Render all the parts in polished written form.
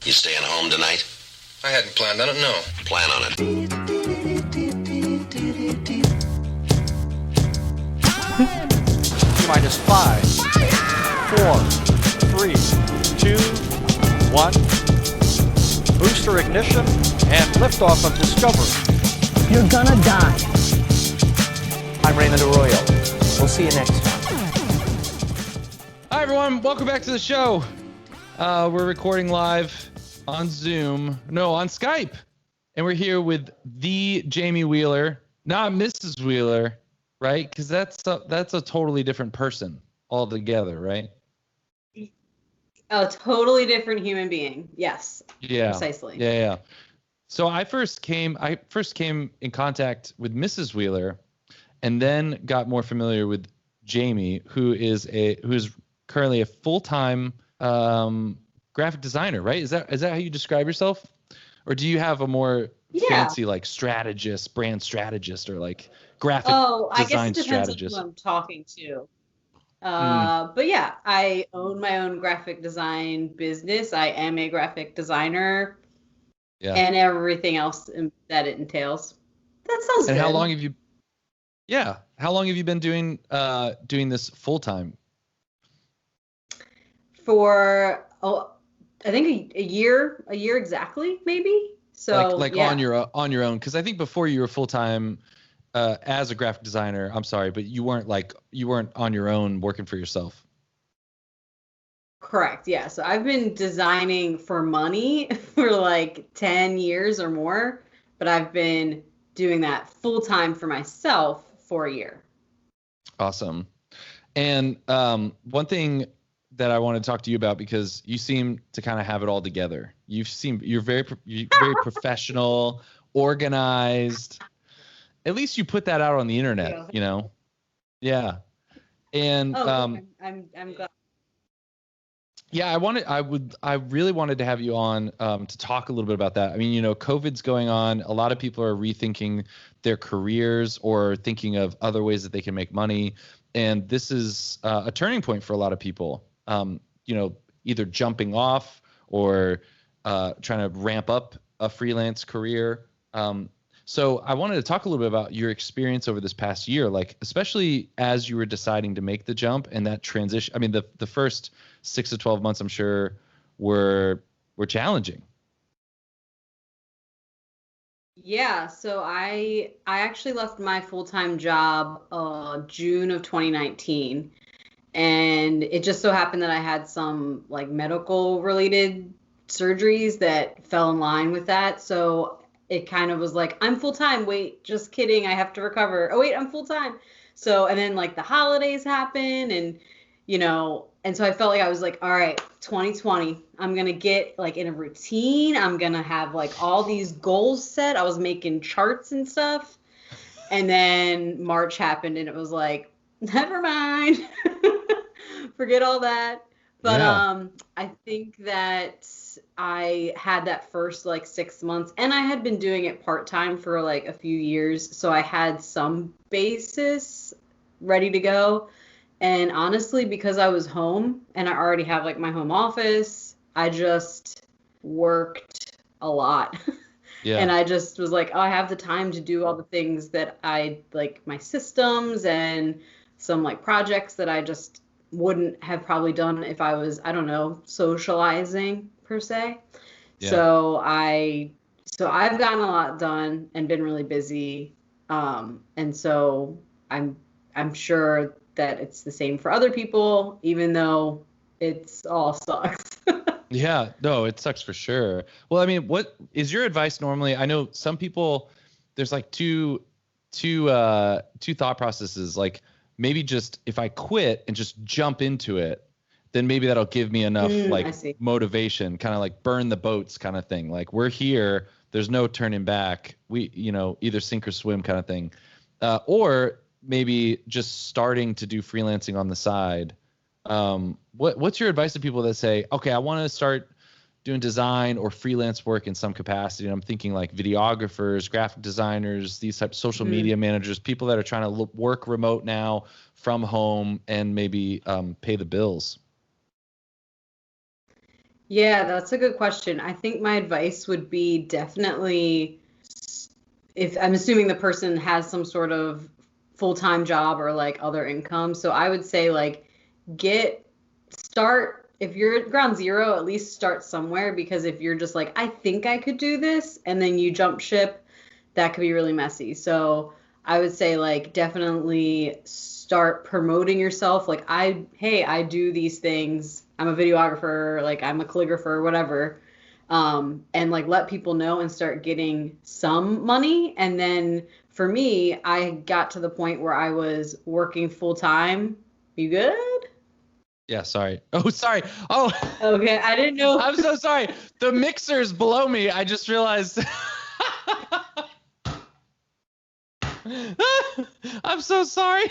You staying home tonight? I hadn't planned on it, no. Plan on it. Minus 5, 4, 3, 2, 1. Booster ignition and liftoff of Discovery. You're gonna die. I'm Raymond Arroyo. We'll see you next time. Hi, everyone. Welcome back to the show. We're recording live on Zoom. No, on Skype. And we're here with the Jamie Wheeler, not Mrs. Wheeler, right? Because that's a totally different person altogether, right? A totally different human being. Yes. Yeah. Precisely. Yeah. So I first came in contact with Mrs. Wheeler, and then got more familiar with Jamie, who is currently a full-time graphic designer, right? Is that how you describe yourself? Or do you have a more fancy like strategist, brand strategist, or like graphic design strategist? I guess it depends on who I'm talking to. But yeah, I own my own graphic design business. I am a graphic designer, and everything else that it entails. That sounds good. And how long have you? Yeah, how long have you been doing this full time? For I think a year exactly, maybe. So like on your own, because I think before you were full time as a graphic designer. I'm sorry, but you weren't on your own working for yourself. Correct. Yeah. So I've been designing for money for like 10 years or more, but I've been doing that full time for myself for a year. Awesome. And one thing that I want to talk to you about, because you seem to kind of have it all together. You're very professional, organized. At least you put that out on the internet, you know? Yeah. And I'm glad. Yeah, I really wanted to have you on to talk a little bit about that. I mean, COVID's going on. A lot of people are rethinking their careers or thinking of other ways that they can make money. And this is a turning point for a lot of people, either jumping off or trying to ramp up a freelance career. So I wanted to talk a little bit about your experience over this past year, like especially as you were deciding to make the jump and that transition. I mean, the first 6 to 12 months, I'm sure, were challenging. Yeah, so I actually left my full-time job June of 2019, and it just so happened that I had some like medical related surgeries that fell in line with that. So it kind of was like, I'm full-time. Wait, just kidding. I have to recover. Oh, wait, I'm full-time. So, and then like the holidays happen and, and so I felt like I was like, all right, 2020, I'm going to get like in a routine. I'm going to have like all these goals set. I was making charts and stuff. And then March happened and it was like, never mind. Forget all that. But I think that I had that first like 6 months, and I had been doing it part-time for like a few years. So I had some basis ready to go. And honestly, because I was home and I already have like my home office, I just worked a lot. Yeah. And I just was like, oh, I have the time to do all the things that I like, my systems and some like projects that I just wouldn't have probably done if I was, I don't know, socializing per se. Yeah. So I've gotten a lot done and been really busy. And so I'm sure that it's the same for other people, even though it's all sucks. Yeah, no, it sucks for sure. Well, I mean, what is your advice normally? I know some people, there's like two thought processes. Like maybe just if I quit and just jump into it, then maybe that'll give me enough motivation, kind of like burn the boats kind of thing. Like we're here, there's no turning back. We, either sink or swim kind of thing. Or maybe just starting to do freelancing on the side. What's your advice to people that say, okay, I want to start doing design or freelance work in some capacity? And I'm thinking like videographers, graphic designers, these types of social media managers, people that are trying to work remote now from home and maybe pay the bills. Yeah, that's a good question. I think my advice would be definitely, if I'm assuming the person has some sort of full-time job or like other income. So I would say like start, if you're at ground zero, at least start somewhere, because if you're just like, I think I could do this, and then you jump ship, that could be really messy. So I would say like definitely start promoting yourself. Like I do these things. I'm a videographer, like I'm a calligrapher, whatever. And like let people know and start getting some money. And then for me, I got to the point where I was working full time. You good? Yeah, sorry. Oh, sorry. Oh, okay. I didn't know. I'm so sorry. The mixer's below me. I just realized. I'm so sorry.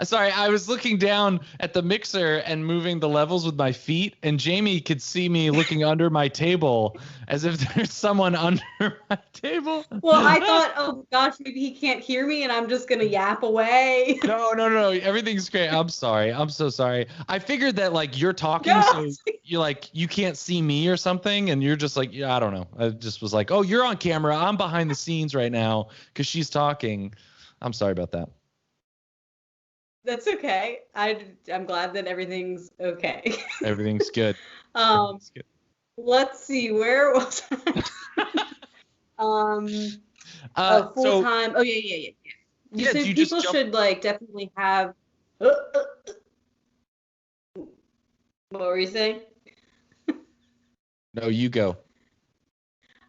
Sorry, I was looking down at the mixer and moving the levels with my feet, and Jamie could see me looking under my table as if there's someone under my table. Well, I thought, oh gosh, maybe he can't hear me and I'm just going to yap away. No. Everything's great. I'm sorry. I'm so sorry. I figured that like you're talking, so you can't see me or something, and you're just like, yeah, I don't know. I just was like, oh, you're on camera. I'm behind the scenes right now because she's talking. I'm sorry about that. That's okay. I'm glad that everything's okay. Everything's good. Everything's good. Let's see, where was I? Full time. Oh yeah. You said people should like definitely have. What were you saying? No, you go.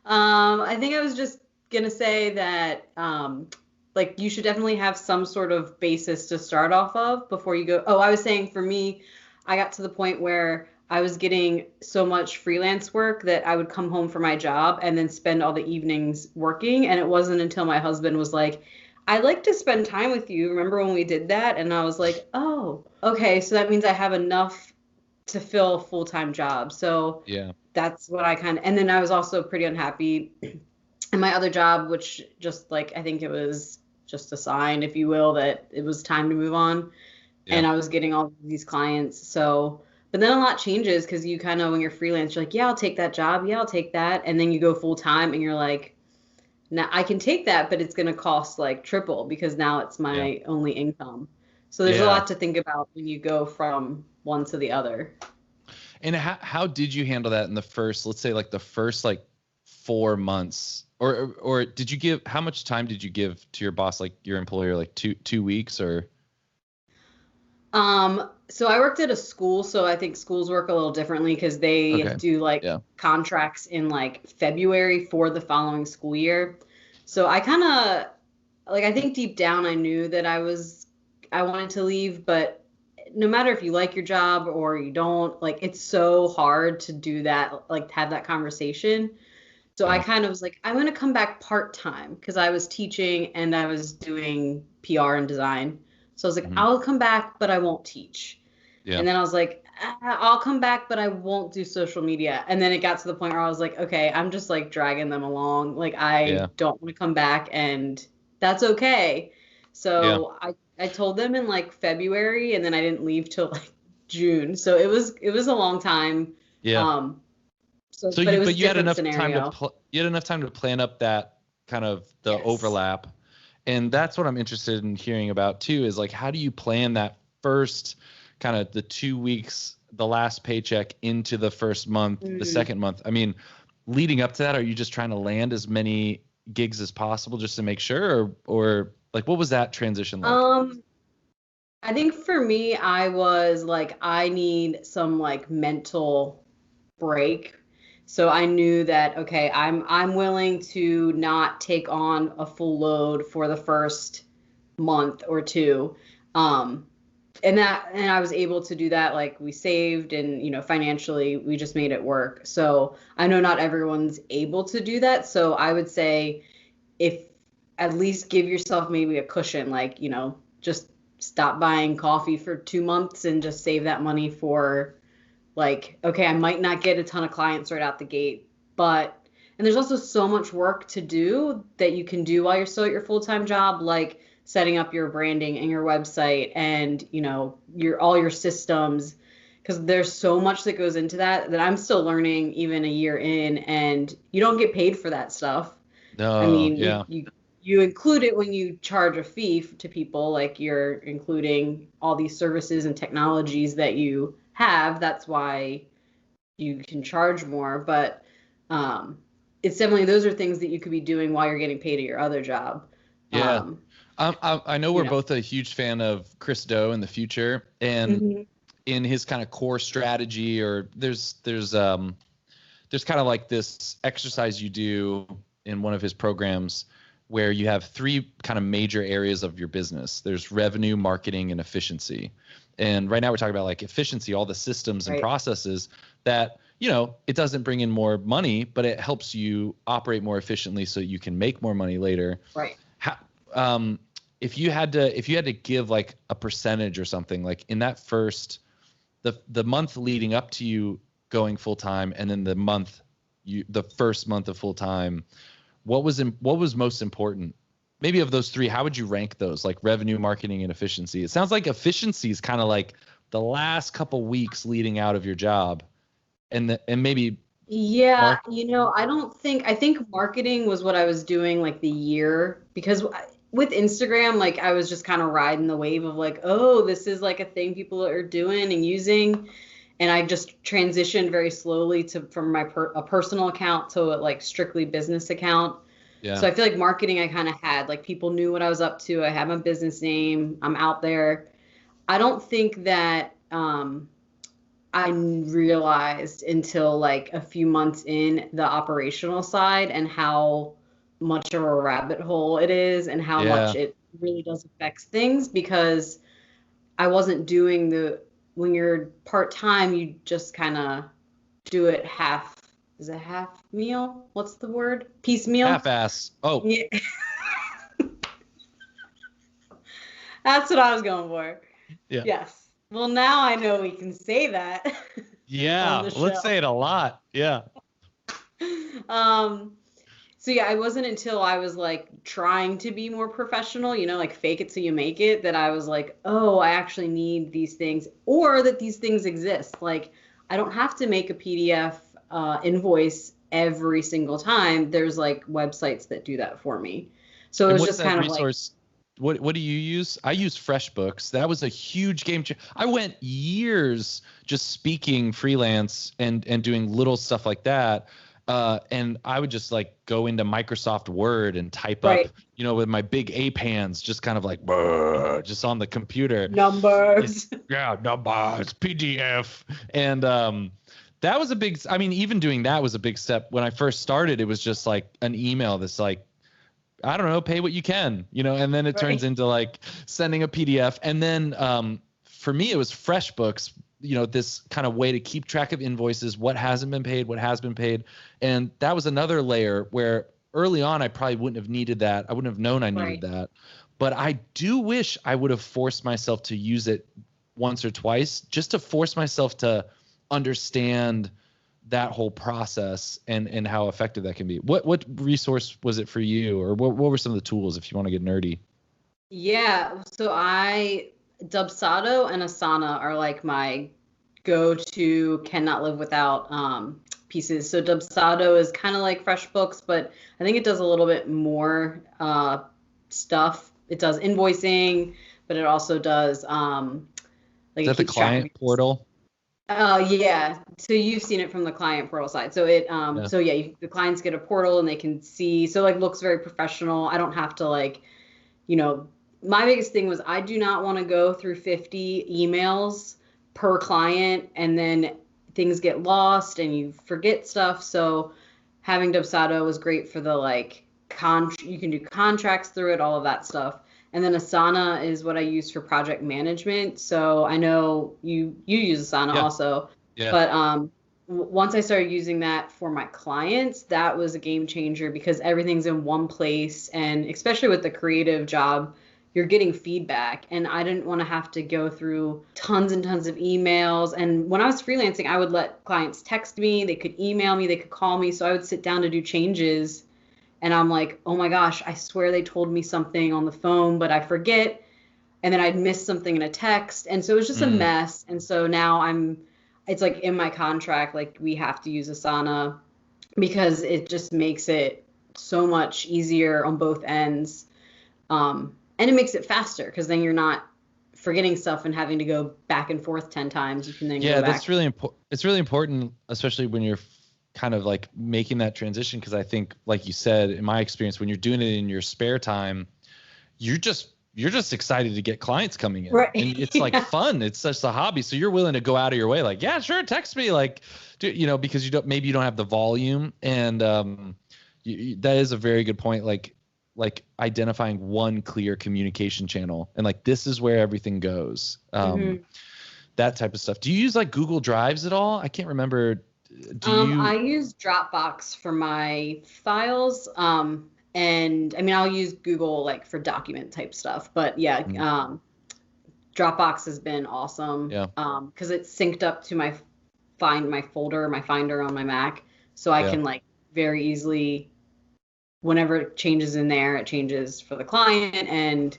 I think I was just gonna say that like you should definitely have some sort of basis to start off of before you go. Oh, I was saying for me, I got to the point where I was getting so much freelance work that I would come home from my job and then spend all the evenings working. And it wasn't until my husband was like, I'd like to spend time with you. Remember when we did that? And I was like, oh, okay. So that means I have enough to fill a full-time job. So yeah, that's what I and then I was also pretty unhappy in my other job, which just like, I think it was just a sign, if you will, that it was time to move on. Yeah. And I was getting all these clients. So, but then a lot changes because you kind of, when you're freelance, you're like, yeah, I'll take that job. Yeah, I'll take that. And then you go full time and you're like, now I can take that, but it's going to cost like triple because now it's my only income. So there's a lot to think about when you go from one to the other. And how did you handle that in the first, let's say like the first like 4 months? Or did you give, how much time did you give to your boss, like your employer, like two weeks or? So I worked at a school, so I think schools work a little differently because they do like contracts in like February for the following school year. So I kind of like, I think deep down I knew that I wanted to leave, but no matter if you like your job or you don't, like it's so hard to do that, like have that conversation. So I kind of was like, I'm going to come back part-time because I was teaching and I was doing PR and design. So I was like, I'll come back, but I won't teach. Yeah. And then I was like, I'll come back, but I won't do social media. And then it got to the point where I was like, okay, I'm just like dragging them along. Like I don't want to come back, and that's okay. So I told them in like February, and then I didn't leave till like June. So it was a long time. Yeah. So you had enough time to plan up that kind of the overlap. And that's what I'm interested in hearing about too, is like, how do you plan that first kind of the 2 weeks, the last paycheck into the first month, the second month? I mean, leading up to that, are you just trying to land as many gigs as possible just to make sure, or like, what was that transition like? I think for me, I was like, I need some like mental break. So I knew that, okay, I'm willing to not take on a full load for the first month or two. And I was able to do that. Like we saved and, you know, financially we just made it work. So I know not everyone's able to do that. So I would say if at least give yourself maybe a cushion, like, you know, just stop buying coffee for 2 months and just save that money for like, okay, I might not get a ton of clients right out the gate, and there's also so much work to do that you can do while you're still at your full-time job, like setting up your branding and your website and, you know, all your systems because there's so much that goes into that I'm still learning even a year in, and you don't get paid for that stuff. No, I mean, yeah. you include it when you charge a fee to people, like you're including all these services and technologies that you have. That's why you can charge more. But it's definitely, those are things that you could be doing while you're getting paid at your other job. Yeah. I know we're both a huge fan of Chris Do in the future, and in his kind of core strategy, or there's kind of like this exercise you do in one of his programs where you have three kind of major areas of your business. There's revenue, marketing, and efficiency. And right now we're talking about like efficiency, all the systems and processes that, you know, it doesn't bring in more money, but it helps you operate more efficiently so you can make more money later. Right. If you had to give like a percentage or something, like in that first, the month leading up to you going full time, and then the first month of full time, what was most important? Maybe of those three, how would you rank those? Like revenue, marketing, and efficiency. It sounds like efficiency is kind of like the last couple weeks leading out of your job, and maybe. Yeah, I think marketing was what I was doing like the year, because with Instagram, like I was just kind of riding the wave of like, oh, this is like a thing people are doing and using. And I just transitioned very slowly from my a personal account to a like strictly business account. Yeah. So I feel like marketing, I kind of had like people knew what I was up to. I have my business name. I'm out there. I don't think that I realized until like a few months in the operational side and how much of a rabbit hole it is and how much it really does affect things, because I wasn't doing when you're part-time, you just kind of do it half meal? What's the word? Piecemeal? Half-ass. Oh. Yeah. That's what I was going for. Yeah. Yes. Well, now I know we can say that. Yeah, let's say it a lot. Yeah. So yeah, it wasn't until I was like trying to be more professional, you know, like fake it till you make it, that I was like, oh, I actually need these things, or that these things exist. Like I don't have to make a PDF invoice every single time. There's like websites that do that for me. So it was just kind of resource? Like, what do you use? I use FreshBooks. That was a huge game changer. I went years just speaking freelance and doing little stuff like that. And I would just like go into Microsoft Word and type up, you know, with my big ape hands, just kind of like just on the computer. Numbers. Numbers, PDF. And that was even doing that was a big step. When I first started, it was just like an email that's like, I don't know, pay what you can, you know, and then it turns into like sending a PDF. And then for me, it was FreshBooks, you know, this kind of way to keep track of invoices, what hasn't been paid, what has been paid. And that was another layer where early on, I probably wouldn't have needed that. I wouldn't have known I needed that. But I do wish I would have forced myself to use it once or twice, just to force myself to understand that whole process and how effective that can be. What resource was it for you, or what were some of the tools, if you want to get nerdy? Yeah, so Dubsado and Asana are like my go-to, cannot live without pieces. So Dubsado is kind of like FreshBooks, but I think it does a little bit more stuff. It does invoicing, but it also does like, is that the client portal? Yeah. So you've seen it from the client portal side. So it the clients get a portal and they can see. So like looks very professional. I don't have to like, you know. My biggest thing was I do not want to go through 50 emails per client and then things get lost and you forget stuff. So having Dubsado was great for the like you can do contracts through it, all of that stuff. And then Asana is what I use for project management. So I know you use Asana also. Yeah. But once I started using that for my clients, that was a game changer, because everything's in one place. And especially with the creative job, you're getting feedback, and I didn't want to have to go through tons and tons of emails. And when I was freelancing, I would let clients text me, they could email me, they could call me. So I would sit down to do changes, and I'm like, oh my gosh, I swear they told me something on the phone, but I forget. And then I'd miss something in a text. And so it was just a mess. And so now I'm it's like in my contract, like we have to use Asana because it just makes it so much easier on both ends. And it makes it faster because then you're not forgetting stuff and having to go back and forth 10 times. You can then go back. That's really important. It's really important, especially when you're kind of like making that transition. Because I think, like you said, in my experience, when you're doing it in your spare time, you're just excited to get clients coming in, right. And it's like fun. It's such a hobby, so you're willing to go out of your way, like, yeah, sure, text me, like, because maybe you don't have the volume, and that is a very good point. Like identifying one clear communication channel, and like this is where everything goes. That type of stuff. Do you use like Google Drives at all? I can't remember. I use Dropbox for my files. And I mean, I'll use Google like for document type stuff, but yeah, Dropbox has been awesome. Yeah. Because it's synced up to my Finder on my Mac, so I can like very easily, whenever it changes in there, it changes for the client, and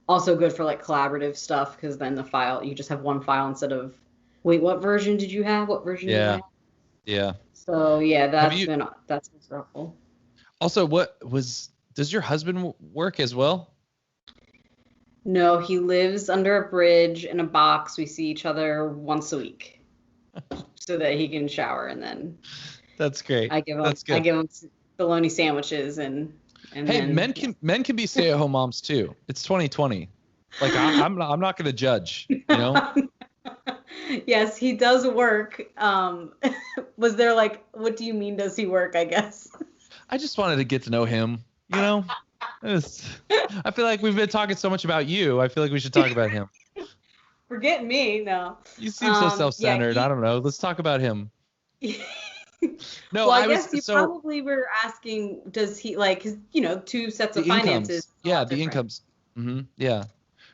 also good for like collaborative stuff because then the file, you just have one file instead of, wait, what version did you have? What version did you have? Yeah. So yeah, that's been helpful. Also, does your husband work as well? No, he lives under a bridge in a box. We see each other once a week so that he can shower, and then that's great. I give him bologna sandwiches and hey, then, men can be stay-at-home moms too. It's 2020. Like I'm not going to judge, you know? Yes, he does work. Was there like, what do you mean does he work, I guess? I just wanted to get to know him, you know? I feel like we've been talking so much about you. I feel like we should talk about him. Forget me, no. You seem so self-centered. Yeah, I don't know. Let's talk about him. No, well, I guess you probably were asking, does he like, his, 2 sets of finances? Yeah, the incomes. Mm-hmm. Yeah.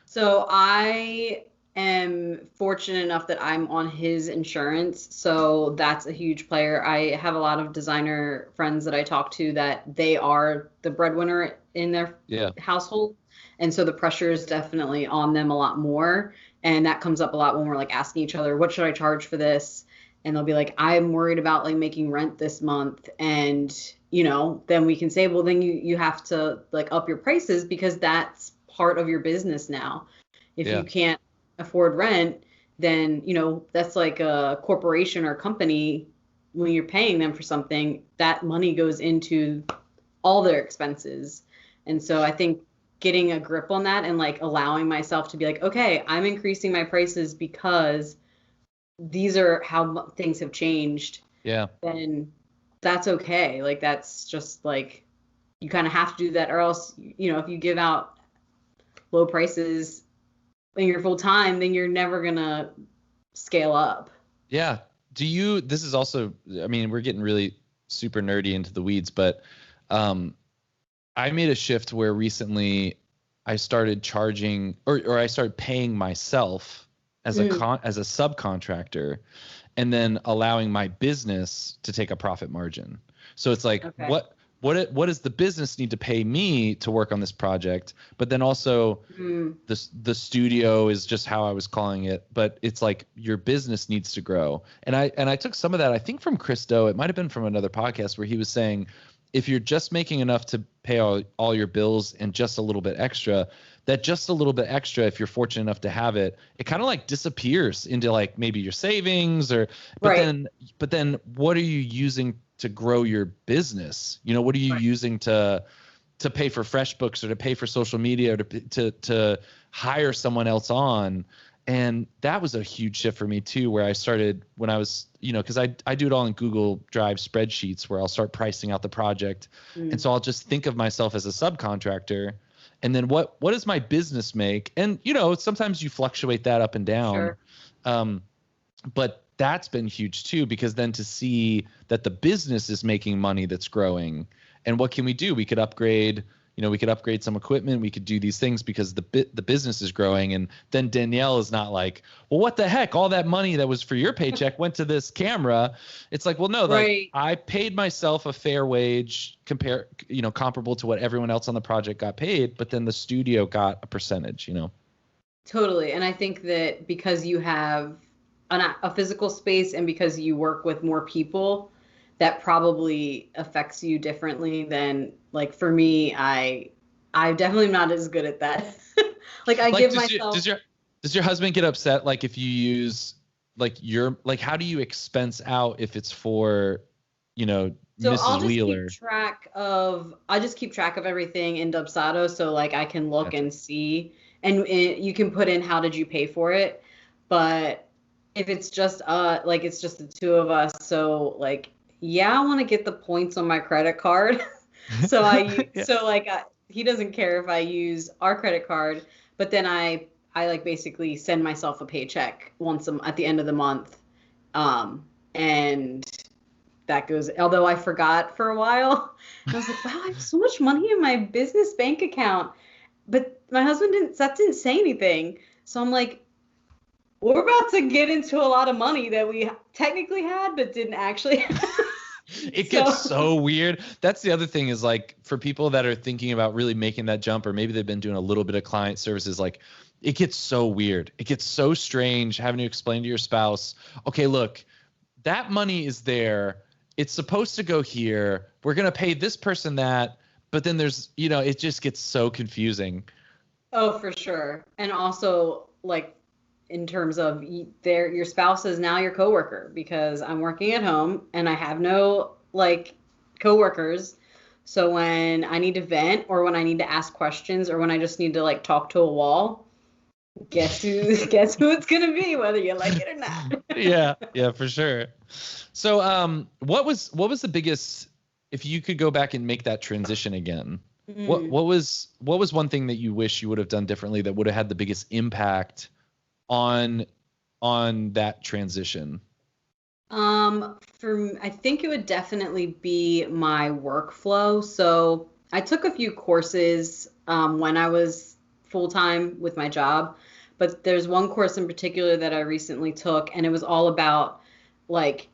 So I am fortunate enough that I'm on his insurance, so that's a huge player. I have a lot of designer friends that I talk to that they are the breadwinner in their household, and so the pressure is definitely on them a lot more, and that comes up a lot when we're like asking each other, what should I charge for this? And they'll be like, I'm worried about like making rent this month, and then we can say, well, then you have to like up your prices because that's part of your business now. If you can't afford rent, then that's like a corporation or company. When you're paying them for something, that money goes into all their expenses. And so I think getting a grip on that and like allowing myself to be like, okay, I'm increasing my prices because these are how things have changed. Yeah. Then that's okay. Like that's just like, you kind of have to do that, or else if you give out low prices when you're full time, then you're never gonna scale up. Yeah. This is also, I mean, we're getting really super nerdy into the weeds, but I made a shift where recently I started charging or I started paying myself as a subcontractor, and then allowing my business to take a profit margin. So it's like, what does the business need to pay me to work on this project? But then also the studio is just how I was calling it, but it's like your business needs to grow. And I took some of that, I think from Christo, it might've been from another podcast where he was saying, if you're just making enough to pay all your bills and just a little bit extra, that just a little bit extra, if you're fortunate enough to have it, it kind of like disappears into like maybe your savings but then what are you using to grow your business? What are you using to pay for FreshBooks or to pay for social media or to hire someone else on? And that was a huge shift for me too, where I started when I was, because I do it all in Google Drive spreadsheets where I'll start pricing out the project. And so I'll just think of myself as a subcontractor. And then what does my business make? And, sometimes you fluctuate that up and down. Sure. But that's been huge too, because then to see that the business is making money that's growing, and what can we do? We could upgrade, we could upgrade some equipment. We could do these things because the business is growing. And then Danielle is not like, well, what the heck? All that money that was for your paycheck went to this camera. It's like, well, no, like I paid myself a fair wage comparable to what everyone else on the project got paid, but then the studio got a percentage, Totally. And I think that because you have a physical space and because you work with more people, that probably affects you differently than like for me. I definitely am not as good at that. Like I give myself. Does your husband get upset like if you use like how do you expense out if it's for, you know, so Mrs. I'll just Wheeler? I just keep track of everything in Dubsado, so like I can look and see, and you can put in how did you pay for it. But if it's just like it's just the two of us, so like I want to get the points on my credit card. So he doesn't care if I use our credit card, but then I like basically send myself a paycheck at the end of the month, and that goes. Although I forgot for a while, I was like, wow, I have so much money in my business bank account, but my husband didn't say anything. So I'm like, we're about to get into a lot of money that we technically had, but didn't actually have. It gets so weird. That's the other thing is like for people that are thinking about really making that jump, or maybe they've been doing a little bit of client services, like it gets so weird. It gets so strange having to explain to your spouse, okay, look, that money is there. It's supposed to go here. We're going to pay this person that, but then there's, you know, it just gets so confusing. Oh, for sure. And also like in terms of your spouse is now your coworker, because I'm working at home and I have no like coworkers. So when I need to vent or when I need to ask questions or when I just need to like talk to a wall, guess who it's going to be, whether you like it or not. Yeah, for sure. So what was the biggest, if you could go back and make that transition again, what was one thing that you wish you would have done differently that would have had the biggest impact on that transition? I think it would definitely be my workflow. So I took a few courses when I was full-time with my job, but there's one course in particular that I recently took, and it was all about like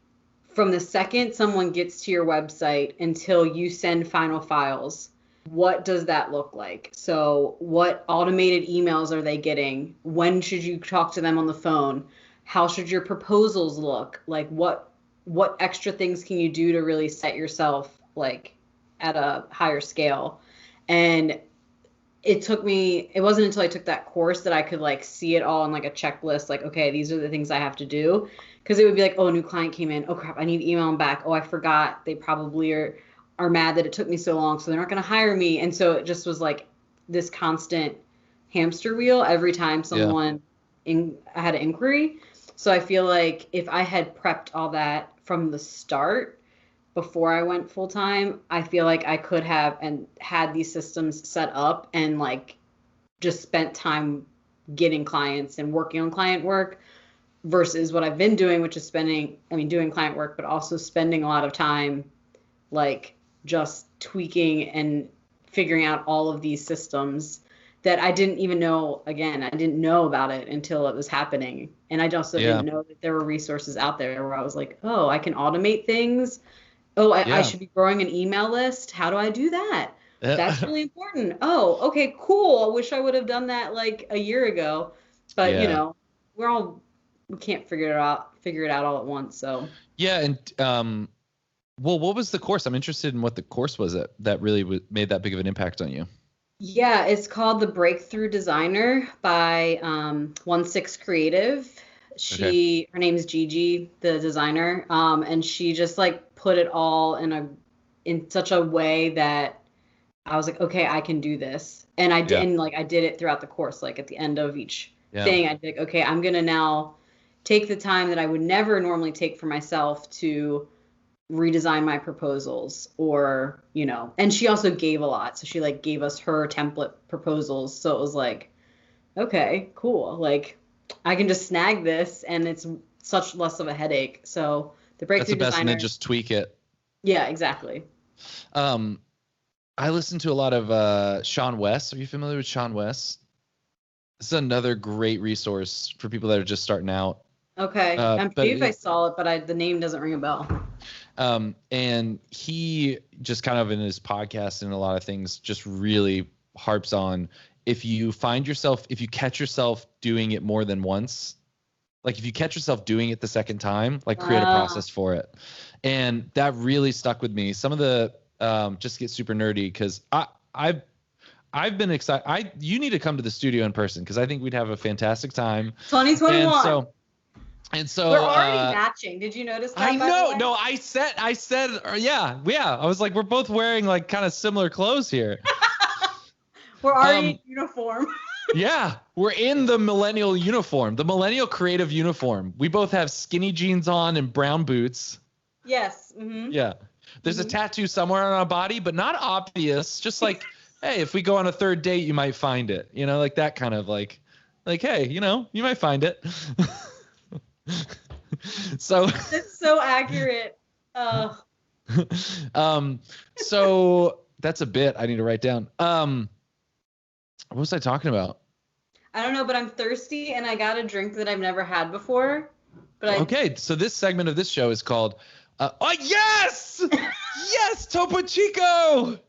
from the second someone gets to your website until you send final files, what does that look like? So what automated emails are they getting? When should you talk to them on the phone? How should your proposals look? Like what extra things can you do to really set yourself like at a higher scale? And it wasn't until I took that course that I could like see it all in like a checklist, like, okay, these are the things I have to do. Because it would be like, oh, a new client came in. Oh crap, I need to email them back. Oh, I forgot. They probably are mad that it took me so long, so they're not going to hire me. And so it just was like this constant hamster wheel every time someone had an inquiry. So I feel like if I had prepped all that from the start before I went full time, I feel like I could have and had these systems set up and like just spent time getting clients and working on client work versus what I've been doing, which is doing client work, but also spending a lot of time like just tweaking and figuring out all of these systems that I didn't even know. Again, I didn't know about it until it was happening. And I also didn't know that there were resources out there where I was like, oh, I can automate things. Oh, I should be growing an email list. How do I do that? That's really important. Oh, okay, cool. I wish I would have done that like a year ago. But you know, we can't figure it out all at once. So yeah, and well, what was the course? I'm interested in what the course was that really made that big of an impact on you. Yeah, it's called The Breakthrough Designer by 16 Creative. Her name's Gigi, the designer, and she just like put it all in such a way that I was like, okay, I can do this. And I did, and like I did it throughout the course. Like at the end of each thing, I did, okay, I'm gonna now take the time that I would never normally take for myself to redesign my proposals, or you know. And she also gave a lot, so she like gave us her template proposals, so it was like, okay, cool, like I can just snag this and it's such less of a headache. So the Breakthrough Designer, and then just tweak it. Yeah, exactly. I listen to a lot of Sean West. Are you familiar with Sean West? This is another great resource for people that are just starting out. Okay, maybe I saw it, but the name doesn't ring a bell. And he just kind of in his podcast and a lot of things just really harps on if you catch yourself doing it more than once, Like if you catch yourself doing it the second time, like create a process for it. And that really stuck with me. Some of the just get super nerdy because I've been excited. You need to come to the studio in person because I think we'd have a fantastic time. 2021. And so we're already matching. Did you notice that? I know. No, I said, yeah. I was like, we're both wearing like kind of similar clothes here. We're already in uniform. Yeah, we're in the millennial uniform, the millennial creative uniform. We both have skinny jeans on and brown boots. Yes. Mm-hmm. Yeah. There's a tattoo somewhere on our body, but not obvious. Just like, hey, if we go on a third date, you might find it. You know, like that kind of like, hey, you know, you might find it. So it's so accurate. So that's a bit I need to write down. What was I talking about? I don't know, but I'm thirsty and I got a drink that I've never had before. Okay, so this segment of this show is called oh yes! Yes, Topo Chico!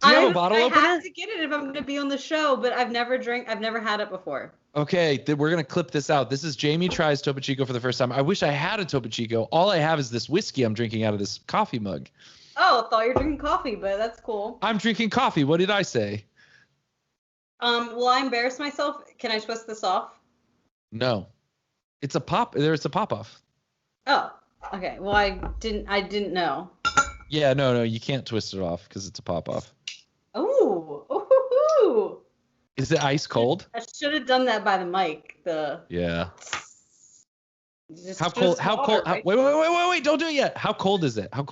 Do you have a bottle opener? I had to get it if I'm going to be on the show, but I've never had it before. Okay, we're going to clip this out. This is Jamie tries Topo Chico for the first time. I wish I had a Topo Chico. All I have is this whiskey I'm drinking out of this coffee mug. Oh, I thought you were drinking coffee, but that's cool. I'm drinking coffee. What did I say? Will I embarrass myself? Can I twist this off? No. It's a pop. There's a pop off. Oh, okay. Well, I didn't know. Yeah, no, you can't twist it off because it's a pop off. Ooh. Is it ice cold? I should have done that by the mic. Yeah. How cold? Wait! Don't do it yet. How cold is it? It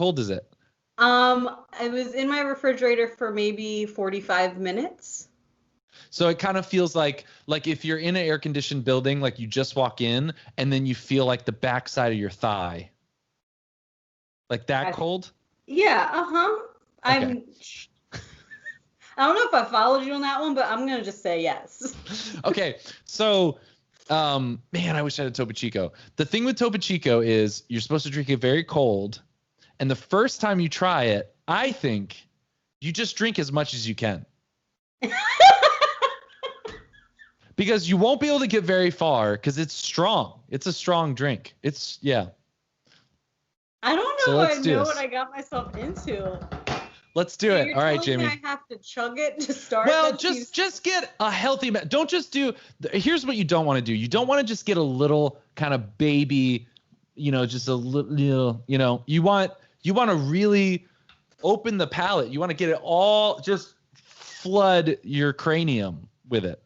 was in my refrigerator for maybe 45 minutes. So it kind of feels like if you're in an air conditioned building, like you just walk in and then you feel like the backside of your thigh. Like that cold? Yeah. Okay. I don't know if I followed you on that one, but I'm going to just say yes. Okay. So, man, I wish I had a Topo Chico. The thing with Topo Chico is you're supposed to drink it very cold. And the first time you try it, I think you just drink as much as you can. Because you won't be able to get very far because it's strong. It's a strong drink. Yeah. I don't know what I got myself into. Let's do it. All right, Jamie. I have to chug it to start. Well, just get a healthy. Don't just do. Here's what you don't want to do. You don't want to just get a little kind of baby, just a little, You want to really open the palate. You want to get it all. Just flood your cranium with it.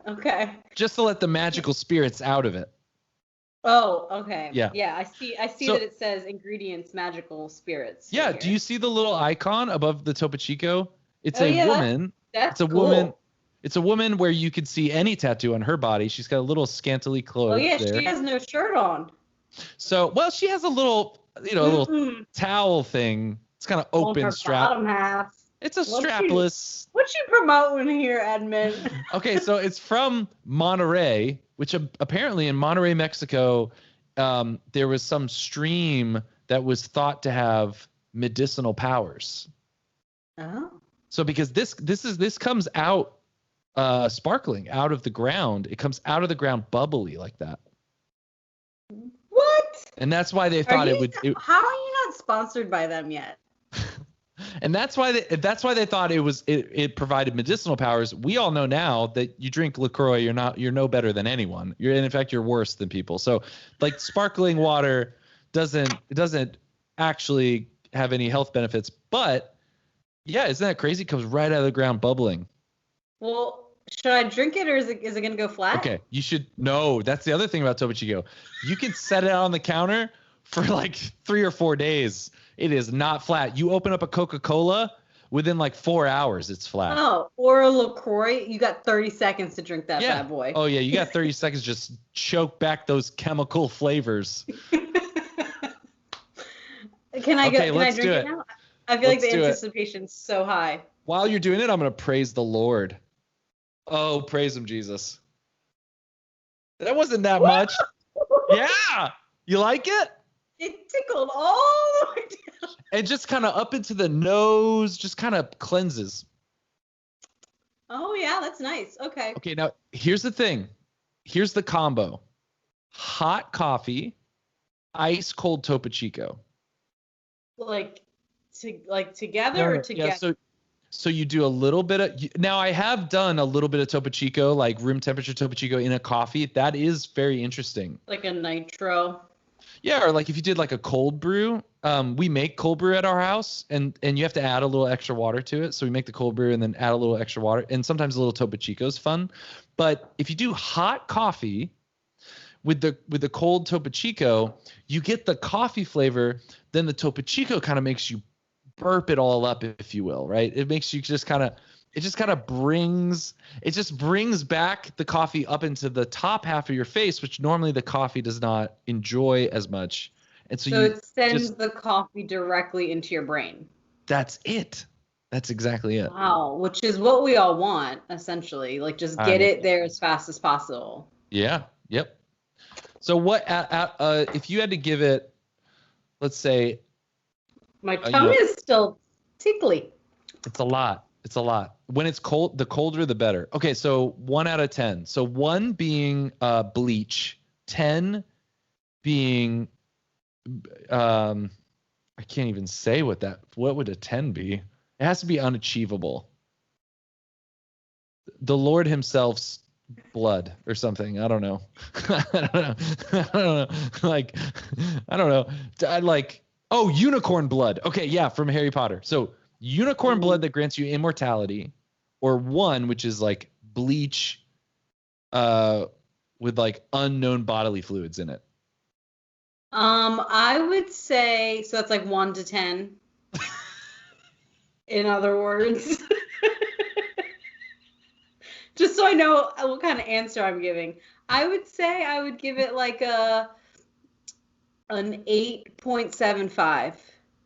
Okay. Just to let the magical spirits out of it. Oh, okay. Yeah. Yeah, I see that it says ingredients, magical spirits. Yeah. Do you see the little icon above the Topo Chico? It's a woman. That's cool. Woman. It's a woman where you could see any tattoo on her body. She's got a little scantily clothed. Oh yeah, there. she has no shirt on. So, well, she has a little, a little towel thing. It's kind of open her strap. Bottom half. It's a strapless. What you promoting here, Edmund? Okay, so it's from Monterey, which apparently in Monterey, Mexico, there was some stream that was thought to have medicinal powers. Oh. So because this comes out sparkling out of the ground. It comes out of the ground bubbly like that. What? And that's why they thought it would. How are you not sponsored by them yet? And that's why they thought it provided medicinal powers. We all know now that you drink LaCroix, you're no better than anyone. In fact, you're worse than people. So like sparkling water doesn't actually have any health benefits. But yeah, isn't that crazy? It comes right out of the ground bubbling. Well, should I drink it or is it going to go flat? Okay, you should. No, that's the other thing about Topo Chico. You can set it out on the counter for like 3 or 4 days. It is not flat. You open up a Coca-Cola, within like 4 hours, it's flat. Oh, or a LaCroix, you got 30 seconds to drink that bad boy. Oh, yeah, you got 30 seconds. Just choke back those chemical flavors. Can I drink it now? I feel like the anticipation's so high. While you're doing it, I'm going to praise the Lord. Oh, praise him, Jesus. That wasn't that much. Yeah. You like it? It tickled all the way down. And just kind of up into the nose, just kind of cleanses. Oh, yeah, that's nice. Okay. Okay, now here's the thing. here's the combo: hot coffee, ice cold Topo Chico. Together or together? Yeah, so you do a little bit of, now I have done a little bit of Topo Chico, like room temperature Topo Chico in a coffee. That is very interesting. Like a nitro. Yeah, or like if you did like a cold brew, we make cold brew at our house, and you have to add a little extra water to it. So we make the cold brew and then add a little extra water, and sometimes a little Topo Chico is fun. But if you do hot coffee with the cold Topo Chico, you get the coffee flavor. Then the Topo Chico kind of makes you burp it all up, if you will, right? It makes you just kind of brings back the coffee up into the top half of your face, which normally the coffee does not enjoy as much. And so it sends the coffee directly into your brain. That's it. That's exactly it. Wow, which is what we all want, essentially. Like, just get it there as fast as possible. Yeah. Yep. So what, if you had to give it, let's say, my tongue is still tickly. It's a lot. It's a lot. When it's cold, the colder the better. Okay, so 1 out of 10. So 1 being bleach, 10 being I can't even say what would a 10 be? It has to be unachievable. The Lord himself's blood or something. I don't know. I don't know. Like, I don't know. Oh, unicorn blood. Okay, yeah, from Harry Potter. So unicorn blood that grants you immortality, or 1, which is like bleach with like unknown bodily fluids in it. I would say, so that's like 1 to 10. In other words. Just so I know what kind of answer I'm giving. I would say I would give it like an 8.75.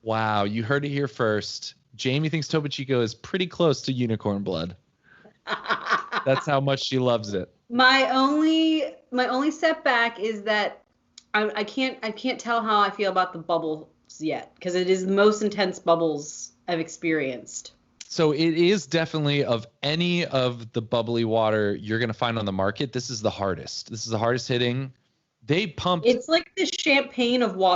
Wow, you heard it here first. Jamie thinks Topo Chico is pretty close to unicorn blood. That's how much she loves it. My only setback is that I can't tell how I feel about the bubbles yet, because it is the most intense bubbles I've experienced. So it is definitely, of any of the bubbly water you're going to find on the market, this is the hardest. This is the hardest hitting. They pumped. It's like the champagne of water.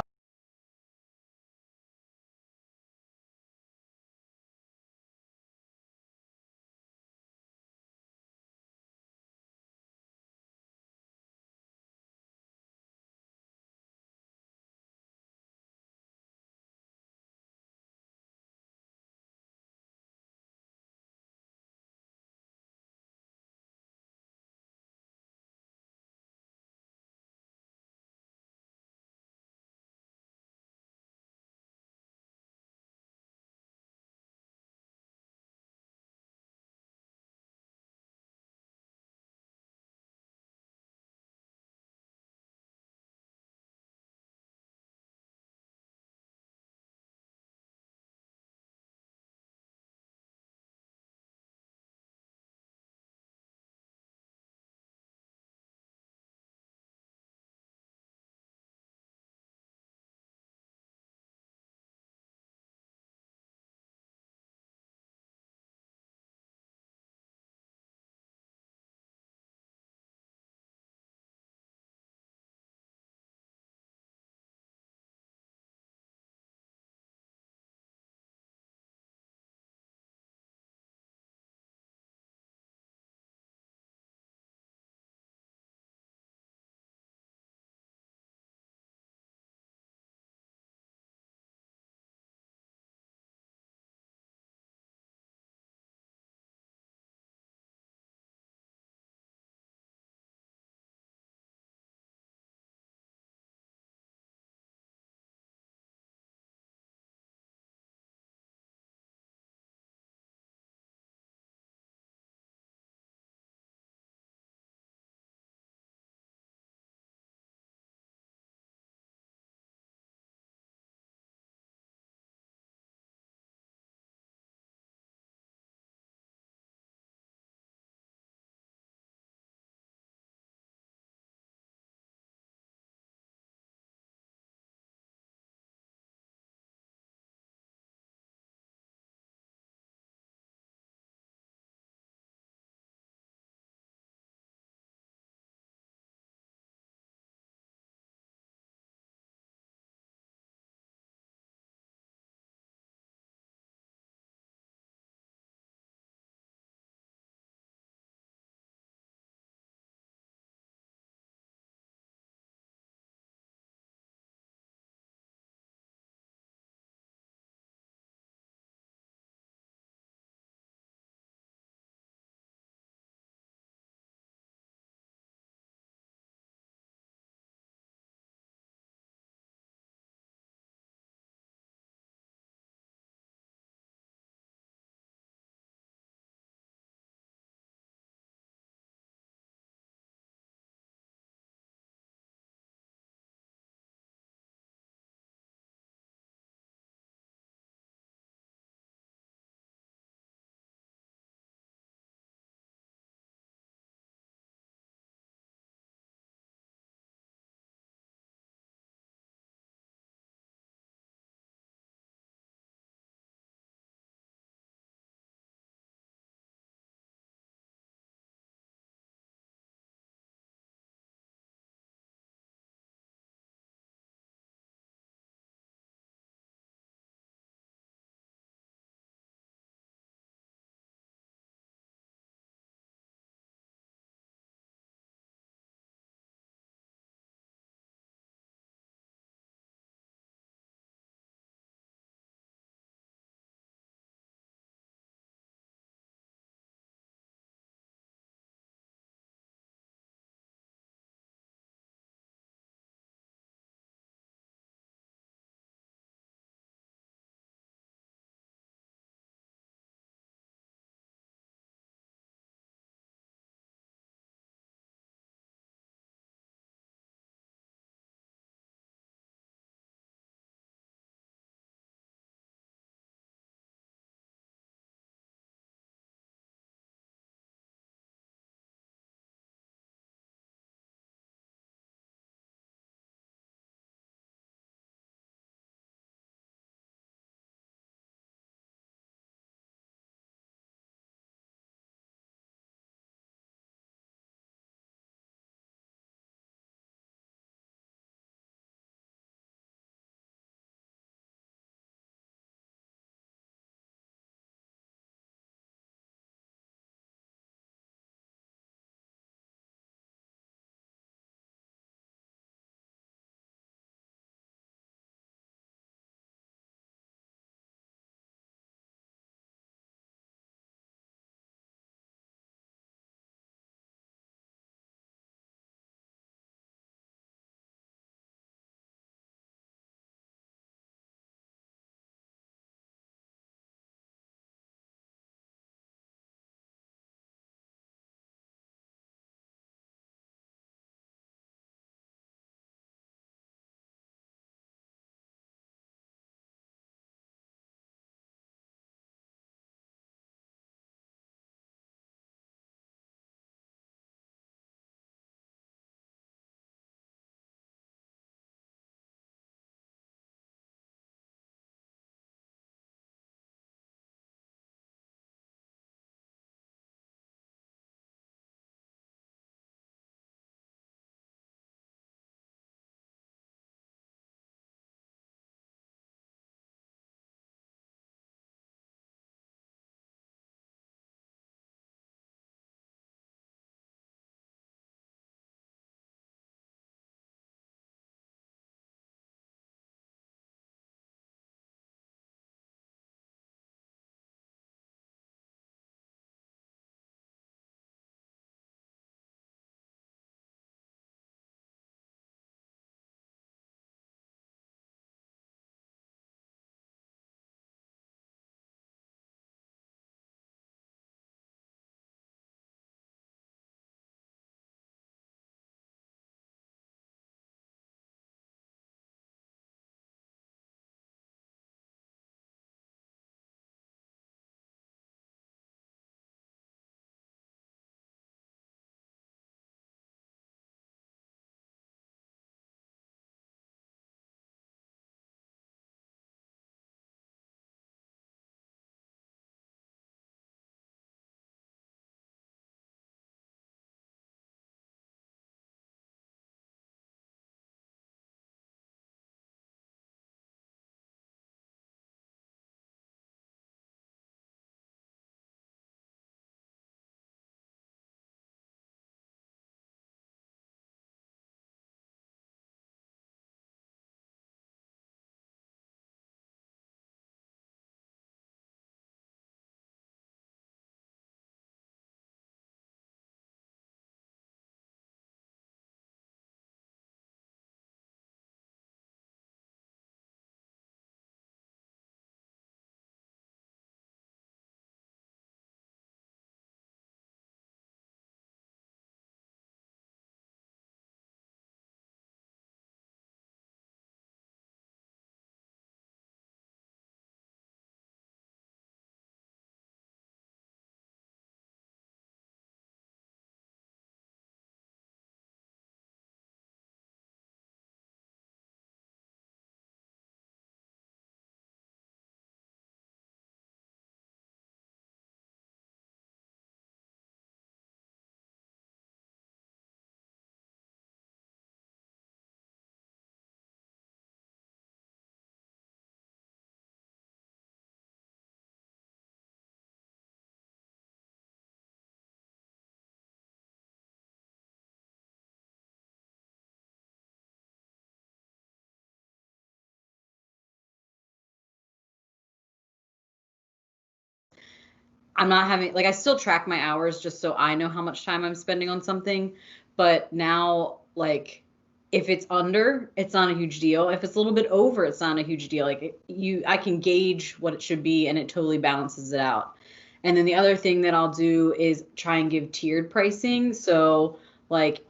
I'm not having, like, I still track my hours just so I know how much time I'm spending on something. But now, like, if it's under, it's not a huge deal. If it's a little bit over, it's not a huge deal. Like, I can gauge what it should be, and it totally balances it out. And then the other thing that I'll do is try and give tiered pricing. So, like,